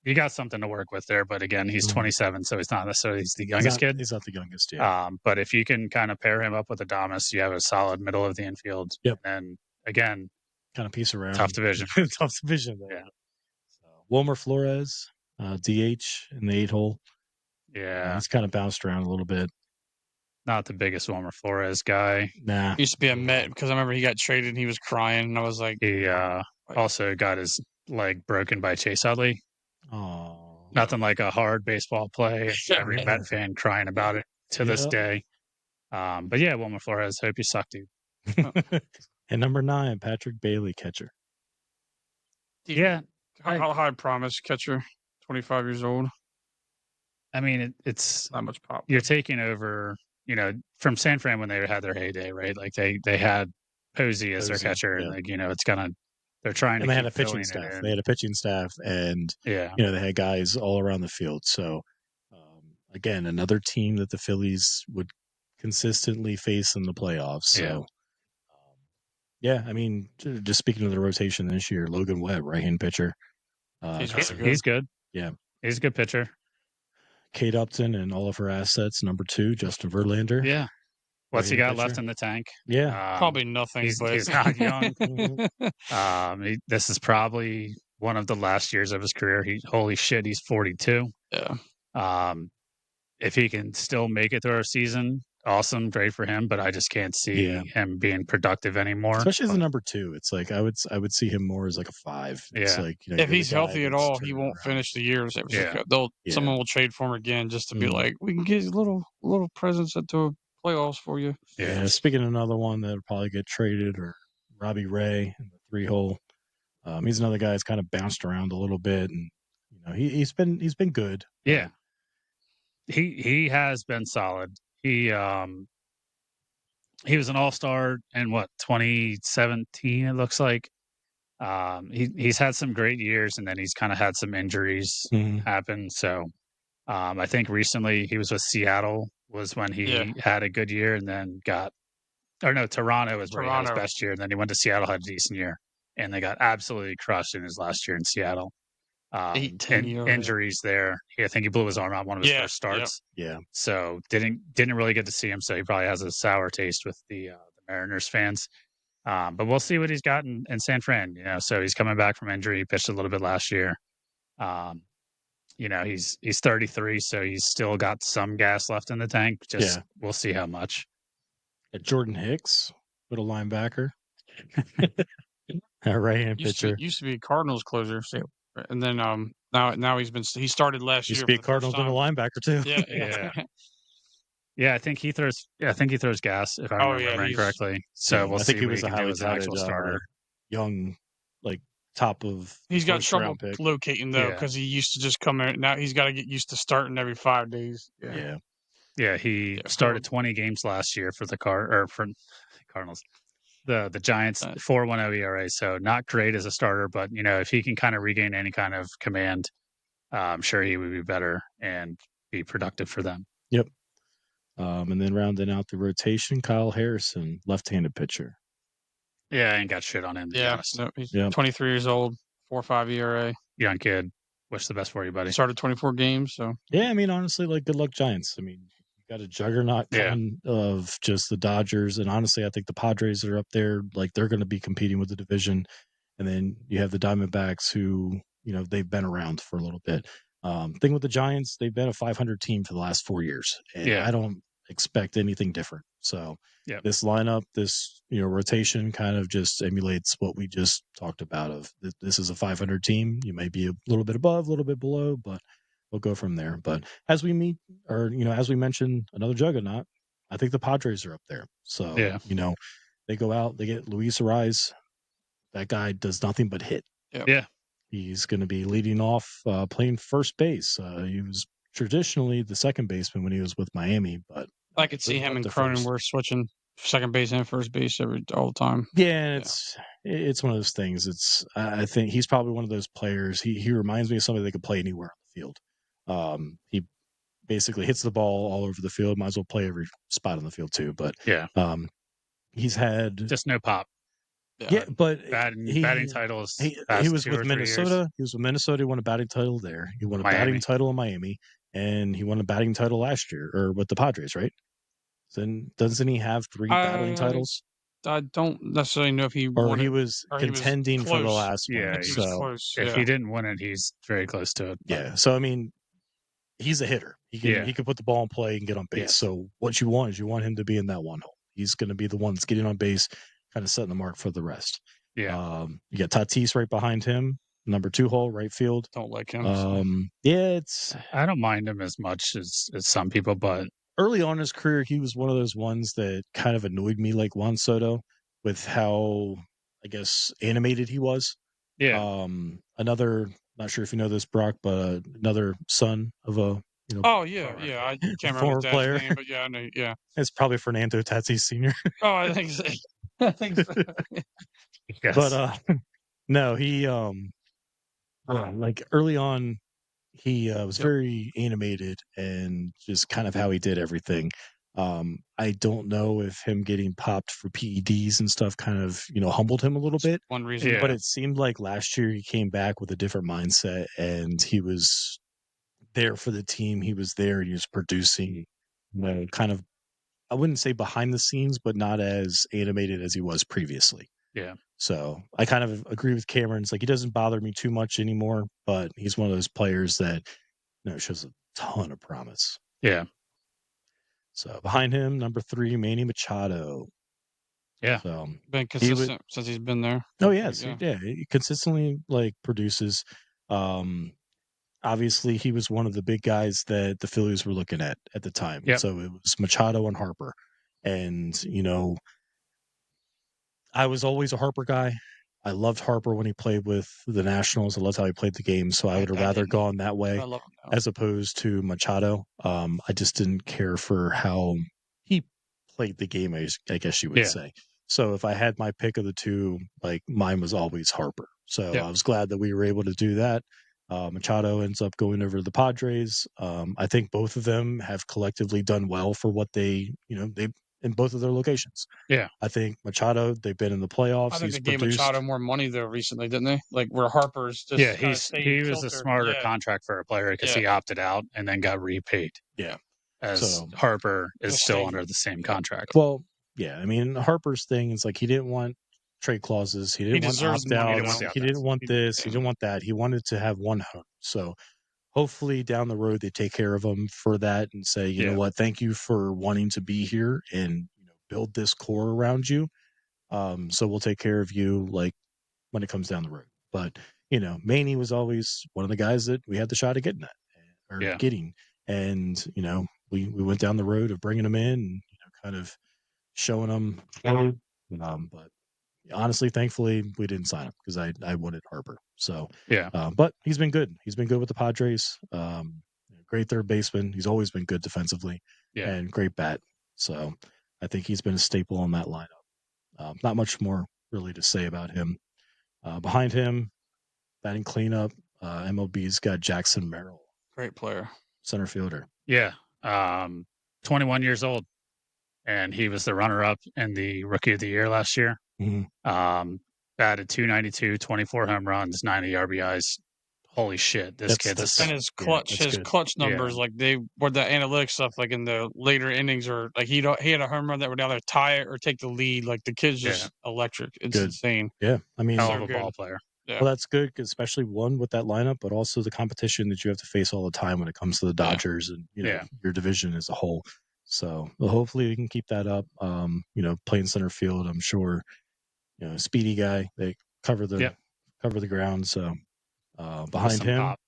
[SPEAKER 2] he got something to work with there. But again, he's 27, so he's not necessarily the youngest kid.
[SPEAKER 1] He's not the youngest. Yeah.
[SPEAKER 2] But if you can kind of pair him up with Adames, you have a solid middle of the infield.
[SPEAKER 1] Yep.
[SPEAKER 2] And again,
[SPEAKER 1] kind of piece around.
[SPEAKER 2] Tough division.
[SPEAKER 1] Tough division.
[SPEAKER 2] Yeah.
[SPEAKER 1] So, Wilmer Flores, DH in the 8-hole.
[SPEAKER 2] Yeah.
[SPEAKER 1] He's kind of bounced around a little bit.
[SPEAKER 2] Not the biggest Wilmer Flores guy.
[SPEAKER 1] Nah.
[SPEAKER 3] He used to be a Met because I remember he got traded and he was crying, and I was like,
[SPEAKER 2] he also got his leg broken by Chase Utley.
[SPEAKER 1] Oh.
[SPEAKER 2] Nothing like a hard baseball play. Every Met fan crying about it to this day. But yeah, Wilmer Flores, hope you suck, dude.
[SPEAKER 1] And number 9, Patrick Bailey, catcher.
[SPEAKER 2] Yeah.
[SPEAKER 3] How high promise catcher, 25 years old.
[SPEAKER 2] I mean, it's
[SPEAKER 3] not much pop.
[SPEAKER 2] You're taking over, from San Fran when they had their heyday, right? Like they had Posey as their catcher, and they're trying to.
[SPEAKER 1] And they had a pitching staff. They had a pitching staff, and they had guys all around the field. So again, another team that the Phillies would consistently face in the playoffs. So, yeah, I mean, just speaking of the rotation this year, Logan Webb, right-hand pitcher.
[SPEAKER 2] He's good.
[SPEAKER 1] Yeah.
[SPEAKER 2] He's a good pitcher.
[SPEAKER 1] Kate Upton and all of her assets. Number 2, Justin Verlander.
[SPEAKER 2] Yeah. What's he got
[SPEAKER 1] pitcher.
[SPEAKER 2] left in the tank?
[SPEAKER 1] Yeah.
[SPEAKER 3] Probably nothing.
[SPEAKER 2] He's not young. This is probably one of the last years of his career. Holy shit, he's 42.
[SPEAKER 3] Yeah.
[SPEAKER 2] If he can still make it through a season, awesome, great for him. But I just can't see him being productive anymore.
[SPEAKER 1] Especially as a number 2, it's like I would see him more as like a 5. It's like,
[SPEAKER 3] if he's healthy at all, he won't finish the year. Someone will trade for him again just to be like, we can get little presents at the playoffs for you.
[SPEAKER 1] Yeah. Speaking of another one that'll probably get traded, or Robbie Ray in the 3-hole. He's another guy that's kind of bounced around a little bit, and he's been good.
[SPEAKER 2] Yeah. He has been solid. He was an all-star in 2017, it looks like. He's had some great years, and then he's kind of had some injuries happen. So I think recently he was with Seattle was when he had a good year, and then Toronto was where he had his best year, and then he went to Seattle, had a decent year, and they got absolutely crushed in his last year in Seattle.
[SPEAKER 3] 8-10
[SPEAKER 2] injuries there. I think he blew his arm out one of his first starts.
[SPEAKER 1] Yeah.
[SPEAKER 2] So didn't really get to see him. So he probably has a sour taste with the Mariners fans. But we'll see what he's got in San Fran. So he's coming back from injury. He pitched a little bit last year. He's 33, so he's still got some gas left in the tank. We'll see how much.
[SPEAKER 1] Jordan Hicks, with a linebacker. A right-hand pitcher.
[SPEAKER 3] Used to be a Cardinals closer. So, and then now he started last year.
[SPEAKER 1] Used to be a Cardinals and a linebacker too.
[SPEAKER 3] Yeah.
[SPEAKER 2] Yeah, I think he throws gas, if I remember correctly. So we'll see what he can do as an actual starter.
[SPEAKER 1] Young, like top of.
[SPEAKER 3] He's got trouble locating though, because he used to just come in. Now he's got to get used to starting every 5 days.
[SPEAKER 2] Yeah. He started 20 games last year for the Cardinals. The Giants, 4.10 ERA, so not great as a starter, but if he can kind of regain any kind of command, I'm sure he would be better and be productive for them.
[SPEAKER 1] Yep. And then rounding out the rotation, Kyle Harrison, left-handed pitcher.
[SPEAKER 2] Yeah, I ain't got shit on him, to be honest.
[SPEAKER 3] No, he's 23 years old, 4.5 ERA.
[SPEAKER 2] Young kid. Wish the best for you, buddy.
[SPEAKER 3] Started 24 games, so.
[SPEAKER 1] Yeah, I mean, honestly, good luck, Giants. I mean, you got a juggernaut coming of just the Dodgers, and honestly, I think the Padres are up there. They're going to be competing with the division. And then you have the Diamondbacks who, they've been around for a little bit. Thing with the Giants, they've been a 500 team for the last 4 years, and I don't expect anything different. So this lineup, this rotation kind of just emulates what we just talked about. Of this is a 500 team. You may be a little bit above, a little bit below, but we'll go from there. But as we mentioned, another juggernaut, I think the Padres are up there. So they go out, they get Luis Ariz. That guy does nothing but hit.
[SPEAKER 2] Yeah.
[SPEAKER 1] He's going to be leading off, playing first base. He was traditionally the second baseman when he was with Miami, but
[SPEAKER 3] I could see him and Cronenworth switching second base and first base all the time.
[SPEAKER 1] Yeah, it's one of those things. I think he's probably one of those players. He reminds me of somebody that could play anywhere on the field. He basically hits the ball all over the field. Might as well play every spot on the field too. But he's had
[SPEAKER 2] just no pop.
[SPEAKER 1] Yeah, but
[SPEAKER 2] batting titles.
[SPEAKER 1] He was with Minnesota. He was with Minnesota. He won a batting title there. He won a batting title in Miami, and he won a batting title last year, or with the Padres, right? Then doesn't he have 3 battling titles?
[SPEAKER 3] I don't necessarily know if he won
[SPEAKER 1] he was contending for the last one.
[SPEAKER 2] Yeah,
[SPEAKER 3] he was close.
[SPEAKER 2] If he didn't win it, he's very close to it.
[SPEAKER 1] Yeah, so I mean, he's a hitter. He can put the ball in play and get on base. Yeah. So what you want is him to be in that one hole. He's going to be the one that's getting on base, kind of setting the mark for the rest.
[SPEAKER 2] Yeah.
[SPEAKER 1] You got Tatis right behind him, number 2 hole, right field.
[SPEAKER 3] Don't like him.
[SPEAKER 2] I don't mind him as much as some people, but
[SPEAKER 1] early on in his career, he was one of those ones that kind of annoyed me, like Juan Soto, with how, I guess, animated he was.
[SPEAKER 2] Yeah.
[SPEAKER 1] Another, not sure if you know this, Brock, but another son of a
[SPEAKER 3] Oh yeah. I can't remember his dad's name, but I know. Yeah,
[SPEAKER 1] it's probably Fernando Tatis Sr.
[SPEAKER 3] Oh, I think so.
[SPEAKER 2] Yes.
[SPEAKER 1] But no, he like early on, he was very animated and just kind of how he did everything. I don't know if him getting popped for PEDs and stuff kind of, humbled him a little bit.
[SPEAKER 3] One reason.
[SPEAKER 1] But it seemed like last year he came back with a different mindset and he was there for the team. He was there. He was producing, kind of, I wouldn't say behind the scenes, but not as animated as he was previously.
[SPEAKER 2] Yeah.
[SPEAKER 1] So I kind of agree with Cameron. It's like he doesn't bother me too much anymore, but he's one of those players that shows a ton of promise.
[SPEAKER 2] Yeah.
[SPEAKER 1] So behind him, number 3, Manny Machado.
[SPEAKER 2] Yeah.
[SPEAKER 1] So
[SPEAKER 3] been consistent since he's been there.
[SPEAKER 1] Oh yes, yeah. He consistently produces. Obviously, he was one of the big guys that the Phillies were looking at the time.
[SPEAKER 2] Yep.
[SPEAKER 1] So it was Machado and Harper, and I was always a Harper guy. I loved Harper when he played with the Nationals. I loved how he played the game. So I would have rather gone that way as opposed to Machado. I just didn't care for how he played the game, I guess you would say. So if I had my pick of the two, mine was always Harper. So I was glad that we were able to do that. Machado ends up going over to the Padres. I think both of them have collectively done well for what they in both of their locations.
[SPEAKER 2] Yeah.
[SPEAKER 1] I think Machado, they've been in the playoffs.
[SPEAKER 3] I think they gave Machado more money though recently, didn't they? Like where Harper's just
[SPEAKER 2] he was a smarter contract for a player because he opted out and then got repaid.
[SPEAKER 1] Yeah.
[SPEAKER 2] As Harper is still under the same contract.
[SPEAKER 1] Well, yeah. I mean, Harper's thing is he didn't want trade clauses. He didn't want opt-outs. He didn't want this. He didn't want that. He wanted to have one home. So hopefully down the road they take care of him for that and say, you know what, thank you for wanting to be here and build this core around you. So we'll take care of you when it comes down the road. But Manny was always one of the guys that we had the shot at getting getting, and we went down the road of bringing him in and kind of showing him. But honestly, thankfully, we didn't sign him because I wanted Harper. So but he's been good. He's been good with the Padres. Great third baseman. He's always been good defensively and great bat. So I think he's been a staple on that lineup. Not much more really to say about him. Behind him, batting cleanup, MLB's got Jackson Merrill.
[SPEAKER 3] Great player.
[SPEAKER 1] Center fielder.
[SPEAKER 2] Yeah. 21 years old. And he was the runner-up in the Rookie of the Year last year.
[SPEAKER 1] Mm-hmm.
[SPEAKER 2] Batted .292, 24 home runs, 90 RBIs. Holy shit, this kid's a
[SPEAKER 3] and his clutch numbers, they were the analytics stuff, in the later innings, or he had a home run that would either tie it or take the lead. The kid's just electric. It's insane.
[SPEAKER 1] Yeah, I mean,
[SPEAKER 2] hell of a ball player.
[SPEAKER 1] Yeah. Well, that's good, especially one with that lineup, but also the competition that you have to face all the time when it comes to the Dodgers and your division as a whole. So hopefully we can keep that up. Playing center field, I'm sure. Speedy guy. They cover the ground. So behind him,
[SPEAKER 2] pop,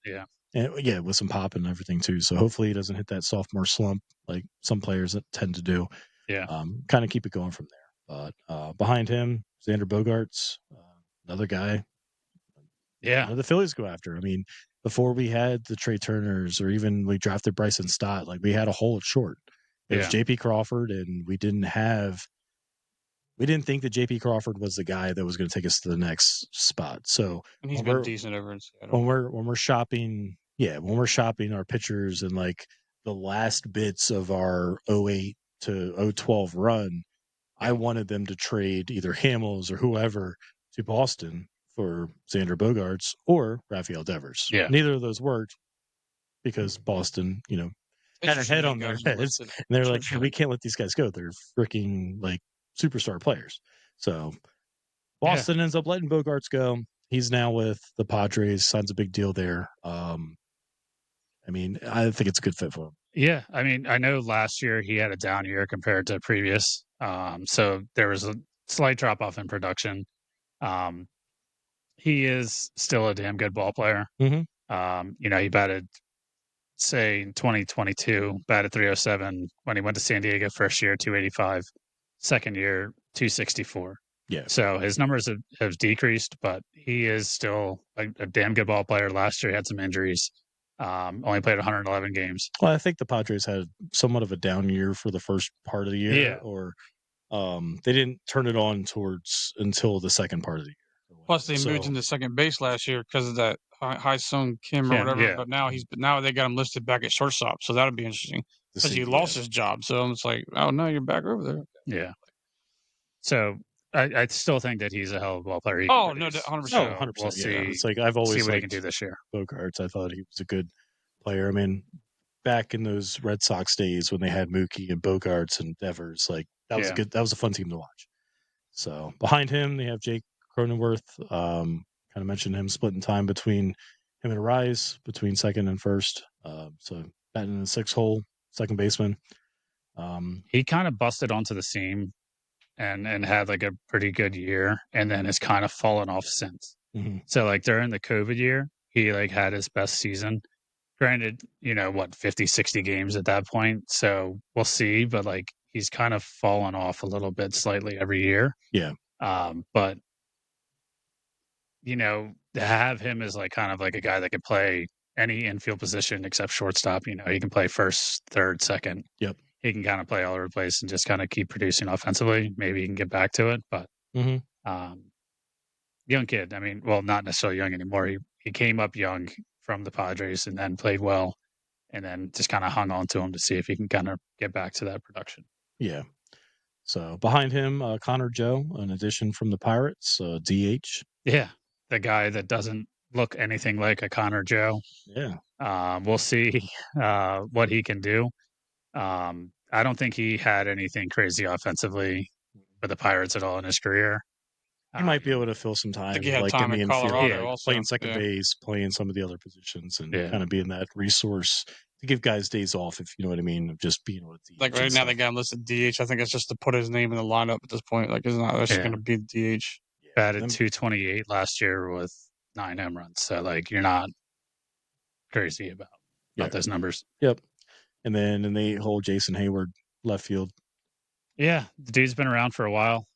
[SPEAKER 1] and with some pop and everything too. So hopefully he doesn't hit that sophomore slump like some players that tend to do.
[SPEAKER 2] Yeah.
[SPEAKER 1] Kind of keep it going from there. But behind him, Xander Bogaerts, another guy.
[SPEAKER 2] Yeah.
[SPEAKER 1] The Phillies go after. I mean, before we had the Trey Turners or even we drafted Bryson Stott, we had a hole at short. It was JP Crawford, and we didn't think that JP Crawford was the guy that was going to take us to the next spot. So
[SPEAKER 3] and he's been decent over in
[SPEAKER 1] Seattle. When we're shopping, when we're shopping our pitchers and the last bits of our 08 to 012 run, I wanted them to trade either Hamels or whoever to Boston for Xander Bogaerts or Rafael Devers.
[SPEAKER 2] Yeah.
[SPEAKER 1] Neither of those worked because Boston, had a head on their heads, and they're like, we can't let these guys go. They're freaking superstar players. So Boston ends up letting Bogaerts go. He's now with the Padres, signs a big deal there. I mean, I think it's a good fit for him.
[SPEAKER 2] Yeah. I mean, I know last year he had a down year compared to previous. So there was a slight drop off in production. He is still a damn good ball player.
[SPEAKER 1] Mm-hmm.
[SPEAKER 2] He batted, say, in 2022, batted .307 when he went to San Diego first year, 285, second year, 264.
[SPEAKER 1] Yeah.
[SPEAKER 2] So his numbers have decreased, but he is still a damn good ball player. Last year he had some injuries. Only played 111 games.
[SPEAKER 1] Well, I think the Padres had somewhat of a down year for the first part of the year, or they didn't turn it on until the second part of the year.
[SPEAKER 3] Plus, they moved him to second base last year because of that High-Sung Kim or whatever.
[SPEAKER 2] Yeah.
[SPEAKER 3] But now they got him listed back at shortstop, so that'll be interesting. Because he lost his job, so it's like, oh no, you're back over there.
[SPEAKER 2] Yeah. So I still think that he's a hell of a ball player.
[SPEAKER 3] Oh no, 100%.
[SPEAKER 2] So
[SPEAKER 1] 100%.
[SPEAKER 2] we'll see.
[SPEAKER 1] It's like I've always
[SPEAKER 2] see what he
[SPEAKER 1] liked
[SPEAKER 2] can do this year.
[SPEAKER 1] Bogarts. I thought he was a good player. I mean, back in those Red Sox days when they had Mookie and Bogarts and Devers, like that was that was a fun team to watch. So behind him, they have Jake Cronenworth. Kind of mentioned him splitting time between him and Rise, between second and first. So batting in the 6 hole, second baseman.
[SPEAKER 2] He kind of busted onto the scene and had like a pretty good year, and then has kind of fallen off since.
[SPEAKER 1] Mm-hmm.
[SPEAKER 2] So like during the COVID year, he like had his best season. Granted, 50, 60 games at that point. So we'll see, but like he's kind of fallen off a little bit slightly every year.
[SPEAKER 1] Yeah.
[SPEAKER 2] But to have him as like kind of like a guy that could play any infield position except shortstop, he can play first, third, second.
[SPEAKER 1] Yep.
[SPEAKER 2] He can kind of play all over the place and just kind of keep producing offensively. Maybe he can get back to it, but young kid. I mean, well, not necessarily young anymore. He came up young from the Padres and then played well, and then just kind of hung on to him to see if he can kind of get back to that production.
[SPEAKER 1] Yeah. So behind him, Connor Joe, an addition from the Pirates, DH.
[SPEAKER 2] Yeah, the guy that doesn't look anything like a Connor Joe.
[SPEAKER 1] Yeah.
[SPEAKER 2] We'll see what he can do. I don't think he had anything crazy offensively for the Pirates at all in his career.
[SPEAKER 1] He might be able to fill some time,
[SPEAKER 3] I think he had
[SPEAKER 1] like
[SPEAKER 3] time
[SPEAKER 1] in the
[SPEAKER 3] Colorado
[SPEAKER 1] infield,
[SPEAKER 3] also.
[SPEAKER 1] playing second base, playing some of the other positions, and kind of being that resource to give guys days off, if you know what I mean, of just being able to DH.
[SPEAKER 3] Like right now, they got him listed DH. I think it's just to put his name in the lineup at this point. Like, it's not just going to be DH.
[SPEAKER 2] Batted .228 last year with 9 home runs. So, like, you're not crazy about those numbers.
[SPEAKER 1] Yep. And then in the whole Jason Hayward left field.
[SPEAKER 2] Yeah, the dude's been around for a while.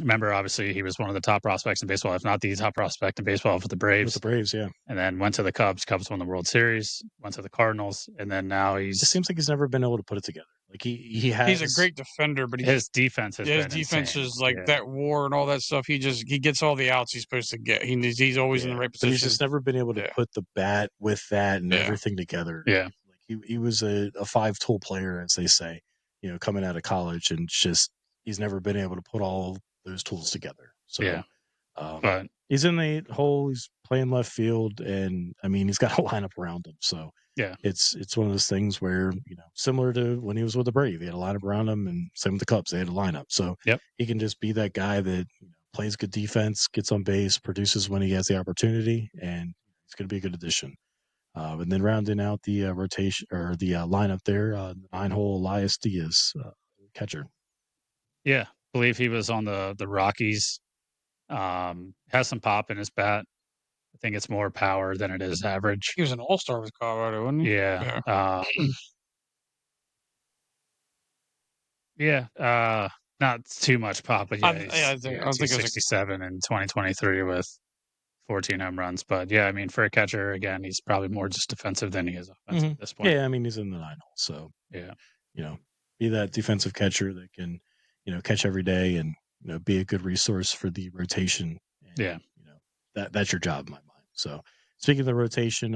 [SPEAKER 2] Remember, obviously, he was one of the top prospects in baseball, if not the top prospect in baseball for the Braves.
[SPEAKER 1] With the Braves, yeah.
[SPEAKER 2] And then went to the Cubs. Cubs won the World Series. Went to the Cardinals, and then now
[SPEAKER 1] it seems like he's never been able to put it together. Like he has.
[SPEAKER 3] He's a great defender, but
[SPEAKER 2] his defense has been
[SPEAKER 3] defense
[SPEAKER 2] insane.
[SPEAKER 3] is like that WAR and all that stuff. He gets all the outs he's supposed to get. He's always in the right position.
[SPEAKER 1] But he's just never been able to put the bat with that and everything together.
[SPEAKER 2] Yeah,
[SPEAKER 1] like he was a 5-tool player, as they say, coming out of college, and just he's never been able to put all those tools together. So
[SPEAKER 2] but
[SPEAKER 1] he's in the hole. He's playing left field, and I mean he's got a lineup around him. So it's one of those things where similar to when he was with the Braves, he had a lineup around him, and same with the Cubs, they had a lineup. So he can just be that guy that plays good defense, gets on base, produces when he has the opportunity, and he's going to be a good addition. And then rounding out the rotation or the lineup there, 9-hole Elias Diaz, catcher.
[SPEAKER 2] Yeah, believe he was on the Rockies. Has some pop in his bat. I think it's more power than it is average.
[SPEAKER 3] He was an all-star with Colorado, wasn't he?
[SPEAKER 2] Yeah. Not too much pop, but
[SPEAKER 3] I think it was
[SPEAKER 2] 67 in 2023 with 14 home runs. But yeah, I mean, for a catcher, again, he's probably more just defensive than he is offensive at this point.
[SPEAKER 1] Yeah, I mean, he's in the 9-hole, so be that defensive catcher that can, catch every day and be a good resource for the rotation. And, that's your job in my mind. So speaking of the rotation,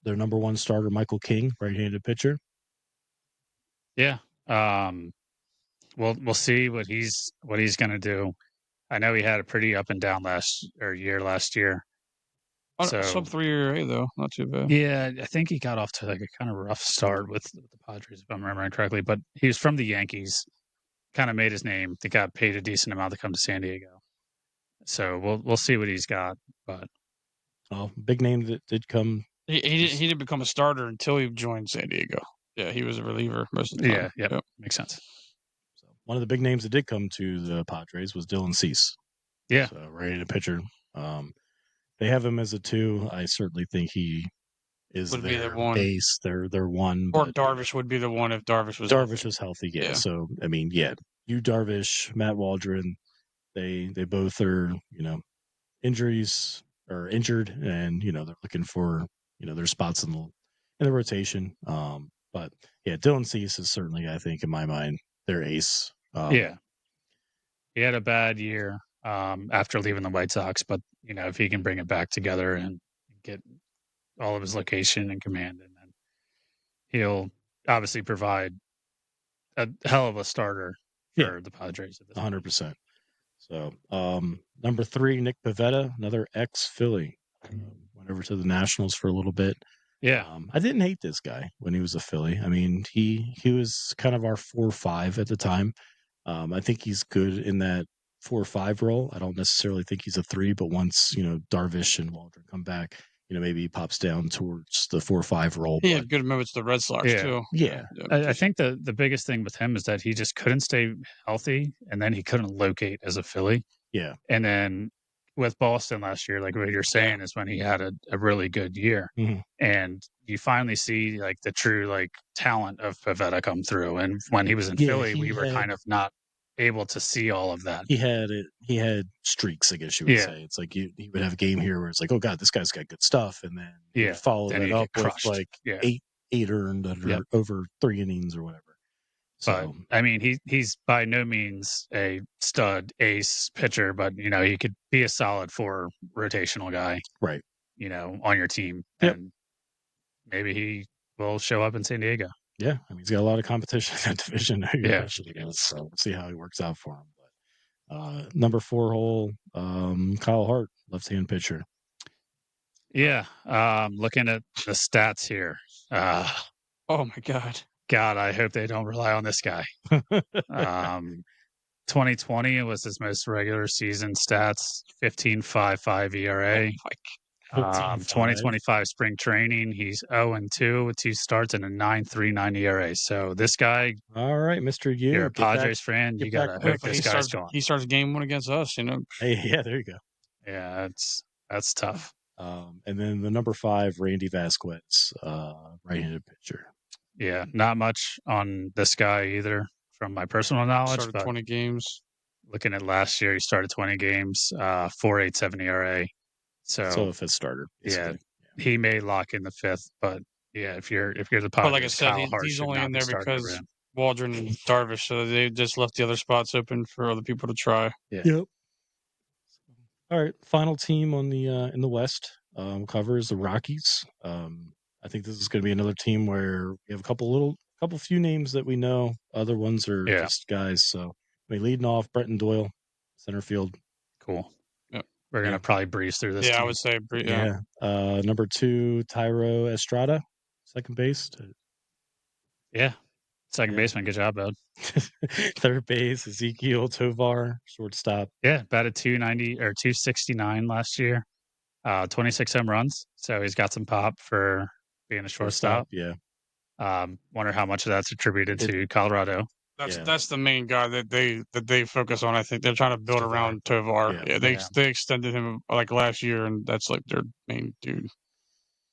[SPEAKER 1] their number one starter, Michael King, right-handed pitcher.
[SPEAKER 2] Yeah. We'll see what he's going to do. I know he had a pretty up and down year last year.
[SPEAKER 3] So sub 3 ERA though, not too bad.
[SPEAKER 2] Yeah, I think he got off to like a kind of rough start with the Padres, if I'm remembering correctly. But he was from the Yankees, kind of made his name. They got paid a decent amount to come to San Diego. So we'll see what he's got. But
[SPEAKER 1] big name that did come.
[SPEAKER 3] He didn't become a starter until he joined San Diego. Yeah, he was a reliever most of the time.
[SPEAKER 2] Yeah, makes sense.
[SPEAKER 1] So one of the big names that did come to the Padres was Dylan Cease.
[SPEAKER 2] Yeah,
[SPEAKER 1] so right-handed pitcher. They have him as a 2. I certainly think he is their base. They're 1.
[SPEAKER 3] Or Darvish would be the 1 if Darvish was
[SPEAKER 1] healthy. Yeah. So I mean, you Darvish, Matt Waldron, they both are injured, and they're looking for their spots in the rotation. But yeah, Dylan Cease is certainly, I think, in my mind, their ace.
[SPEAKER 2] he had a bad year. after leaving the White Sox. But, if he can bring it back together and get all of his location and command, and then he'll obviously provide a hell of a starter for the Padres at this
[SPEAKER 1] 100%. So, number 3, Nick Pivetta, another ex-Philly, went over to the Nationals for a little bit.
[SPEAKER 2] Yeah.
[SPEAKER 1] I didn't hate this guy when he was a Philly. I mean, he was kind of our 4-5 at the time. I think he's good in that 4-5 role. I don't necessarily think he's a 3, but once, Darvish and Waldron come back, maybe he pops down towards the 4-5 role.
[SPEAKER 3] He had good moments with the Red Sox too.
[SPEAKER 1] Yeah.
[SPEAKER 2] I think the biggest thing with him is that he just couldn't stay healthy, and then he couldn't locate as a Philly.
[SPEAKER 1] Yeah.
[SPEAKER 2] And then with Boston last year, like what you're saying, is when he had a really good year.
[SPEAKER 1] Mhm.
[SPEAKER 2] And you finally see like the true like talent of Pivetta come through. And when he was in Philly, we were kind of not able to see all of that.
[SPEAKER 1] He had streaks, I guess you would say. It's like he would have a game here where it's like, oh God, this guy's got good stuff, and then he would follow that up with like eight earned under over 3 innings or whatever.
[SPEAKER 2] But
[SPEAKER 1] So
[SPEAKER 2] I mean, he's by no means a stud ace pitcher, but he could be a solid 4 rotational guy,
[SPEAKER 1] right?
[SPEAKER 2] On your team, and maybe he will show up in San Diego.
[SPEAKER 1] Yeah, I mean, he's got a lot of competition in that division. So we'll see how he works out for him. But number 4 hole, Kyle Hart, left-hand pitcher.
[SPEAKER 2] Yeah, looking at the stats here.
[SPEAKER 3] Oh my
[SPEAKER 2] God, I hope they don't rely on this guy. 2020 was his most regular season stats, 15.55 ERA. 2025 spring training, he's 0-2 with 2 starts and a 9.39 ERA. So this guy,
[SPEAKER 1] all right, Mr. U,
[SPEAKER 2] you're a Padres fan, you gotta hope this guy's going.
[SPEAKER 3] He starts game 1 against us,
[SPEAKER 1] Hey, yeah, there you go.
[SPEAKER 2] Yeah, that's tough.
[SPEAKER 1] And then the number 5, Randy Vasquez, right-handed pitcher.
[SPEAKER 2] Yeah, not much on this guy either from my personal knowledge.
[SPEAKER 3] Started 20 games.
[SPEAKER 2] Looking at last year, he started 20 games, 4.87 ERA. So
[SPEAKER 1] a 5th starter.
[SPEAKER 2] Basically. Yeah, he may lock in the 5th, but if you're the Padres,
[SPEAKER 3] but like I said, he's only in there because Waldron and Darvish, so they just left the other spots open for other people to try.
[SPEAKER 1] Yeah. Yep. All right, final team on the in the West covers the Rockies. I think this is going to be another team where we have a couple few names that we know. Other ones are just guys. So leading off, Brenton Doyle, center field.
[SPEAKER 2] Cool. Yep. We're gonna probably breeze through this.
[SPEAKER 3] Yeah, team. I would say. Yeah.
[SPEAKER 1] Number 2, Tyro Estrada, second base.
[SPEAKER 2] Yeah. Second baseman, good job, bud.
[SPEAKER 1] Third base, Ezekiel Tovar, shortstop.
[SPEAKER 2] Yeah, batted 290 or 269 last year. 26 home runs. So he's got some pop for being a shortstop.
[SPEAKER 1] Yeah.
[SPEAKER 2] Wonder how much of that's attributed to Colorado.
[SPEAKER 3] That's the main guy that they focus on. I think they're trying to build around Tovar. Yeah, they extended him like last year, and that's like their main dude.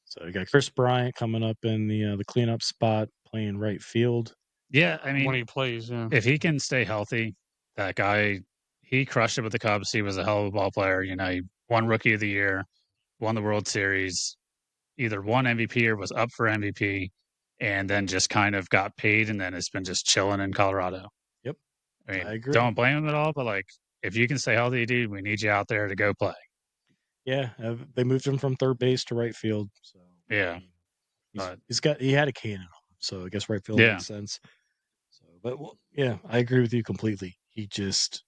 [SPEAKER 1] So you got Chris Bryant coming up in the cleanup spot, playing right field.
[SPEAKER 2] Yeah, I mean,
[SPEAKER 3] when he plays,
[SPEAKER 2] if he can stay healthy, that guy, he crushed it with the Cubs. He was a hell of a ball player. He won Rookie of the Year, won the World Series, either won MVP or was up for MVP, and then just kind of got paid, and then it's been just chilling in Colorado.
[SPEAKER 1] Yep,
[SPEAKER 2] I agree. Don't blame him at all, but like, if you can stay healthy, dude, we need you out there to go play.
[SPEAKER 1] Yeah, they moved him from third base to right field. So
[SPEAKER 2] yeah,
[SPEAKER 1] he had a cannon on him, so I guess right field makes sense. So, but I agree with you completely. He just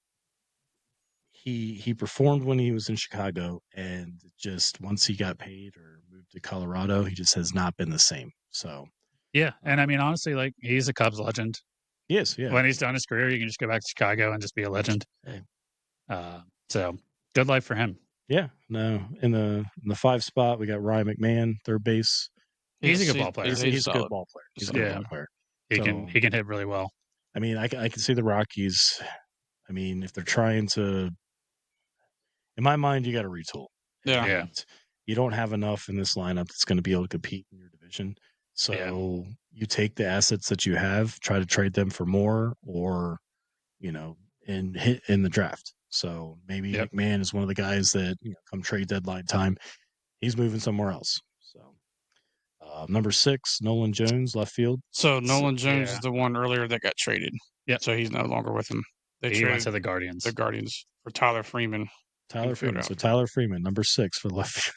[SPEAKER 1] he performed when he was in Chicago, and just once he got paid or moved to Colorado, he just has not been the same. So
[SPEAKER 2] yeah, and I mean honestly, like he's a Cubs legend.
[SPEAKER 1] He is. Yeah,
[SPEAKER 2] when he's done his career, you can just go back to Chicago and just be a legend.
[SPEAKER 1] Hey.
[SPEAKER 2] So good life for him.
[SPEAKER 1] Yeah. No, in the 5 spot, we got Ryan McMahon, third base.
[SPEAKER 2] He's a good ball player.
[SPEAKER 1] He's a good ball player. He's a good ball player.
[SPEAKER 2] He can hit really well.
[SPEAKER 1] I mean, I can see the Rockies. I mean, if they're trying to, in my mind, you got to retool.
[SPEAKER 2] Yeah.
[SPEAKER 1] You don't have enough in this lineup that's going to be able to compete in your division. So you take the assets that you have, try to trade them for more, or and hit in the draft. So maybe McMahon is one of the guys that come trade deadline time, he's moving somewhere else. So number 6, Nolan Jones, left field.
[SPEAKER 3] So Nolan Jones is the one earlier that got traded.
[SPEAKER 2] Yeah.
[SPEAKER 3] So he's no longer with him.
[SPEAKER 2] He went to the Guardians.
[SPEAKER 3] The Guardians for Tyler Freeman.
[SPEAKER 1] Tyler Freeman. So Tyler Freeman, number 6 for left.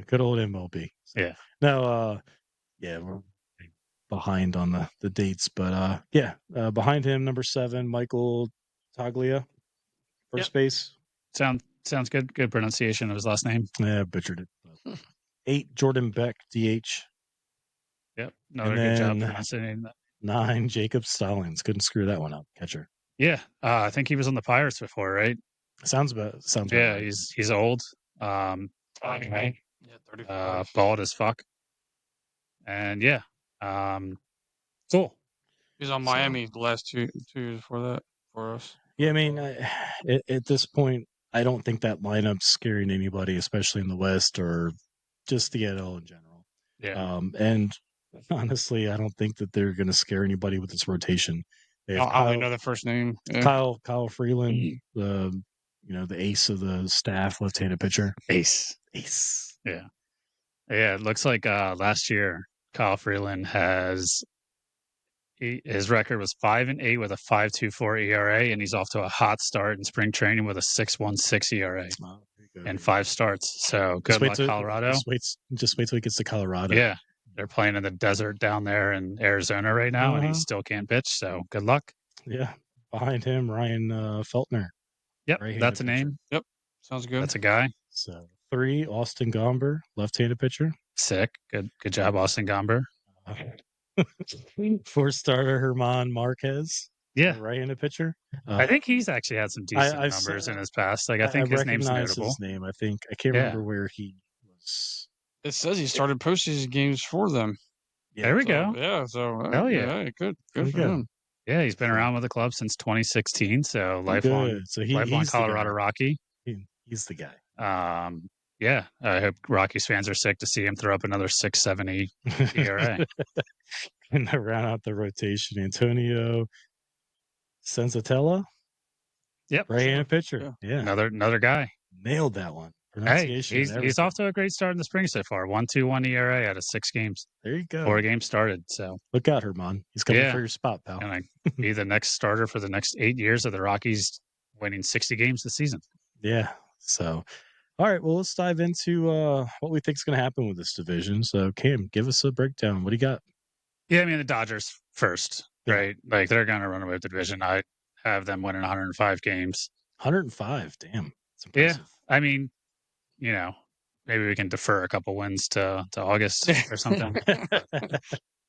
[SPEAKER 1] Good old MLB. So,
[SPEAKER 2] yeah.
[SPEAKER 1] No, we're behind on the dates, but behind him, number 7, Michael Taglia, first base.
[SPEAKER 2] Sounds good. Good pronunciation of his last name.
[SPEAKER 1] Yeah, butchered it. 8, Jordan Beck, DH.
[SPEAKER 2] Yep, another good job pronouncing that.
[SPEAKER 1] 9, Jacob Stallings. Couldn't screw that one up, catcher.
[SPEAKER 2] Yeah, I think he was on the Pirates before, right?
[SPEAKER 1] Sounds about
[SPEAKER 2] yeah,
[SPEAKER 1] right.
[SPEAKER 2] He's old.
[SPEAKER 3] Yeah,
[SPEAKER 2] 35. Bald as fuck. And cool.
[SPEAKER 3] He's on Miami the last 2 years before that for us.
[SPEAKER 1] Yeah, I mean, at this point, I don't think that lineup's scaring anybody, especially in the West or just the NL in general.
[SPEAKER 2] Yeah.
[SPEAKER 1] And honestly, I don't think that they're going to scare anybody with this rotation.
[SPEAKER 3] I don't know the first name.
[SPEAKER 1] Yeah. Kyle Freeland, the ace of the staff, left-handed pitcher.
[SPEAKER 2] Ace. Yeah. Yeah, it looks like last year Kyle Freeland his record was 5-8 with a 5.24 ERA, and he's off to a hot start in spring training with a 6.16 ERA and 5 starts. So good luck, Colorado.
[SPEAKER 1] Just wait till he gets to Colorado.
[SPEAKER 2] Yeah, they're playing in the desert down there in Arizona right now, and he still can't pitch. So good luck.
[SPEAKER 1] Yeah, behind him, Ryan Feltner.
[SPEAKER 2] Yep, that's a name.
[SPEAKER 3] Yep, sounds good.
[SPEAKER 2] That's a guy.
[SPEAKER 1] So 3, Austin Gomber, left-handed pitcher.
[SPEAKER 2] Sick. Good job, Austin Gomber.
[SPEAKER 1] 4 starter Herman Marquez.
[SPEAKER 2] Yeah,
[SPEAKER 1] right-handed pitcher.
[SPEAKER 2] I think he's actually had some decent numbers in his past. Like I think his name's notable.
[SPEAKER 1] His name. I can't remember where he was.
[SPEAKER 3] It says he started postseason games for them.
[SPEAKER 2] Yeah, there we go.
[SPEAKER 3] Yeah. So
[SPEAKER 2] hell yeah,
[SPEAKER 3] good for him.
[SPEAKER 2] Yeah, he's been around with the club since 2016. So lifelong Colorado Rocky.
[SPEAKER 1] He's the guy.
[SPEAKER 2] Yeah, I hope Rockies fans are sick to see him throw up another 6.70 ERA.
[SPEAKER 1] And to round out the rotation, Antonio Senzatella.
[SPEAKER 2] Yep,
[SPEAKER 1] right-handed pitcher. Yeah,
[SPEAKER 2] another guy.
[SPEAKER 1] Nailed that one.
[SPEAKER 2] Pronunciation. Hey, he's off to a great start in the spring so far. 1.21 ERA out of 6 games.
[SPEAKER 1] There you go.
[SPEAKER 2] 4 games started. So
[SPEAKER 1] look out, Herman. He's coming for your spot, pal.
[SPEAKER 2] And be the next starter for the next 8 years of the Rockies, winning 60 games this season.
[SPEAKER 1] Yeah. So, all right. Well, let's dive into what we think is going to happen with this division. So, Cam, give us a breakdown. What do you got?
[SPEAKER 2] Yeah, I mean the Dodgers first, right? Like they're going to run away with the division. I have them winning 105 games.
[SPEAKER 1] 105. Damn. That's impressive.
[SPEAKER 2] Yeah. I mean, maybe we can defer a couple wins to August or something. But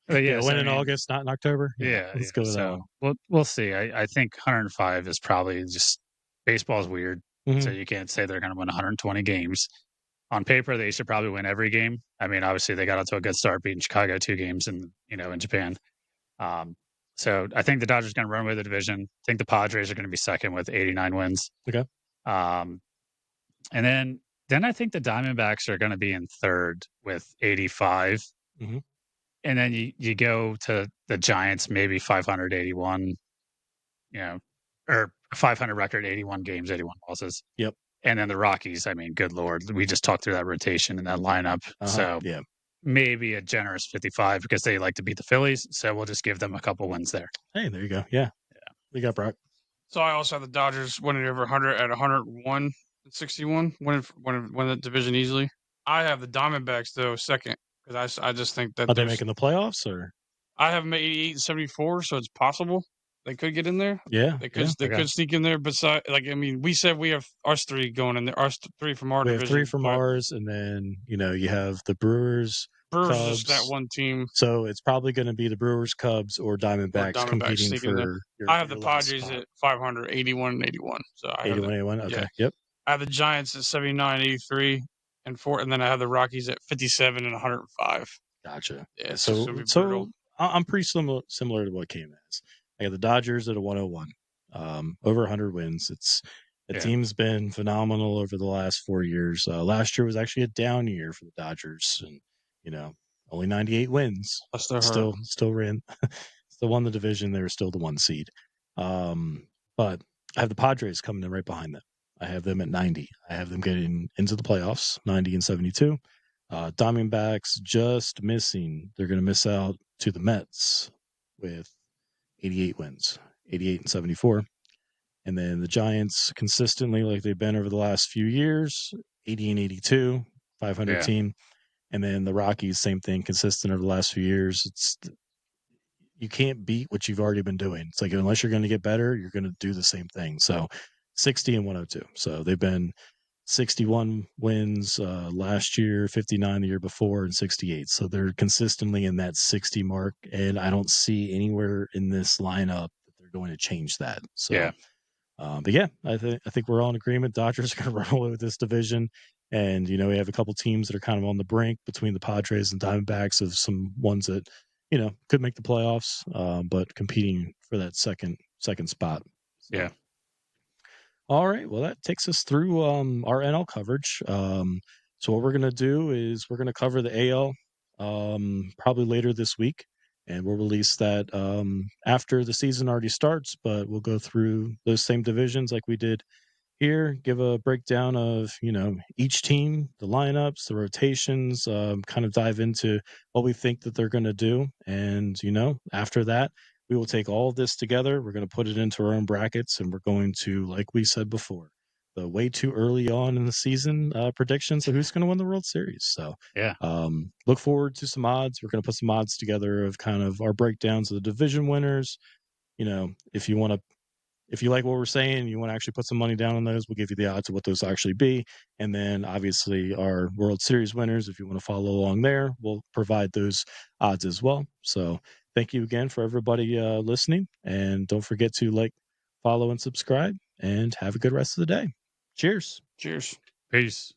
[SPEAKER 1] win in August, not in October.
[SPEAKER 2] Yeah,
[SPEAKER 1] let's go with that one.
[SPEAKER 2] We'll see. I think 105 is probably just baseball's weird, so you can't say they're going to win 120 games. On paper, they should probably win every game. I mean, obviously they got out to a good start, beating Chicago 2 games in Japan. So I think the Dodgers are going to run away with the division. I think the Padres are going to be second with 89 wins.
[SPEAKER 1] Okay.
[SPEAKER 2] And then I think the Diamondbacks are going to be in third with 85.
[SPEAKER 1] Mm-hmm.
[SPEAKER 2] And then you go to the Giants, maybe 581, or 500 record, 81 games, 81 losses.
[SPEAKER 1] Yep.
[SPEAKER 2] And then the Rockies, I mean, good Lord, we just talked through that rotation and that lineup. So maybe a generous 55 because they like to beat the Phillies. So we'll just give them a couple wins there.
[SPEAKER 1] Hey, there you go. Yeah. We got Brock.
[SPEAKER 3] So I also have the Dodgers winning over 100 at 101 and 61, win the division easily. I have the Diamondbacks, though, second because I just think that.
[SPEAKER 1] Are they making the playoffs or?
[SPEAKER 3] I have them at 88 and 74, so it's possible. They could get in there.
[SPEAKER 1] Yeah,
[SPEAKER 3] they could sneak in there. Besides, we said we have us 3 going in there. Us 3 from our division.
[SPEAKER 1] We have 3 from ours, and then you have the Brewers.
[SPEAKER 3] Brewers is just that one team.
[SPEAKER 1] So it's probably going to be the Brewers, Cubs, or Diamondbacks competing for.
[SPEAKER 3] I have the Padres at 500, 81 and 81. So I
[SPEAKER 1] 81, 81. Okay. Yep.
[SPEAKER 3] I have the Giants at 79, 83, and 4, and then I have the Rockies at 57 and 105.
[SPEAKER 1] Gotcha.
[SPEAKER 3] Yeah.
[SPEAKER 1] So I'm pretty similar to what Cam has. I got the Dodgers at a 101, over 100 wins. The team's been phenomenal over the last 4 years. Last year was actually a down year for the Dodgers, and only 98 wins. Still ran, still won the division. They were still the 1 seed. But I have the Padres coming in right behind them. I have them at 90. I have them getting into the playoffs, 90 and 72. Diamondbacks just missing. They're going to miss out to the Mets with 88 wins. 88 and 74. And then the Giants consistently, like they've been over the last few years, 80 and 82, 500 team. And then the Rockies, same thing, consistent over the last few years. You can't beat what you've already been doing. It's like, unless you're going to get better, you're going to do the same thing. So 60 and 102. So they've been 61 wins last year, 59 the year before, and 68. So they're consistently in that 60 mark. And I don't see anywhere in this lineup that they're going to change that. So, but yeah, I think we're all in agreement. Dodgers are going to run away with this division. And, you know, we have a couple teams that are kind of on the brink between the Padres and Diamondbacks of some ones that, you know, could make the playoffs, but competing for that second spot. So.
[SPEAKER 2] Yeah.
[SPEAKER 1] All right. Well, that takes us through our NL coverage. So what we're going to do is we're going to cover the AL probably later this week, and we'll release that after the season already starts, but we'll go through those same divisions like we did here, give a breakdown of, you know, each team, the lineups, the rotations, kind of dive into what we think that they're going to do. And, you know, after that, we will take all of this together. We're going to put it into our own brackets, and we're going to, like we said before, the way too early on in the season predictions of who's going to win the World Series. So, look forward to some odds. We're going to put some odds together of kind of our breakdowns of the division winners. You know, if you like what we're saying, you want to actually put some money down on those, we'll give you the odds of what those actually be. And then obviously our World Series winners, if you want to follow along there, we'll provide those odds as well. So thank you again for everybody listening. And don't forget to like, follow, and subscribe, and have a good rest of the day. Cheers.
[SPEAKER 3] Cheers.
[SPEAKER 2] Peace.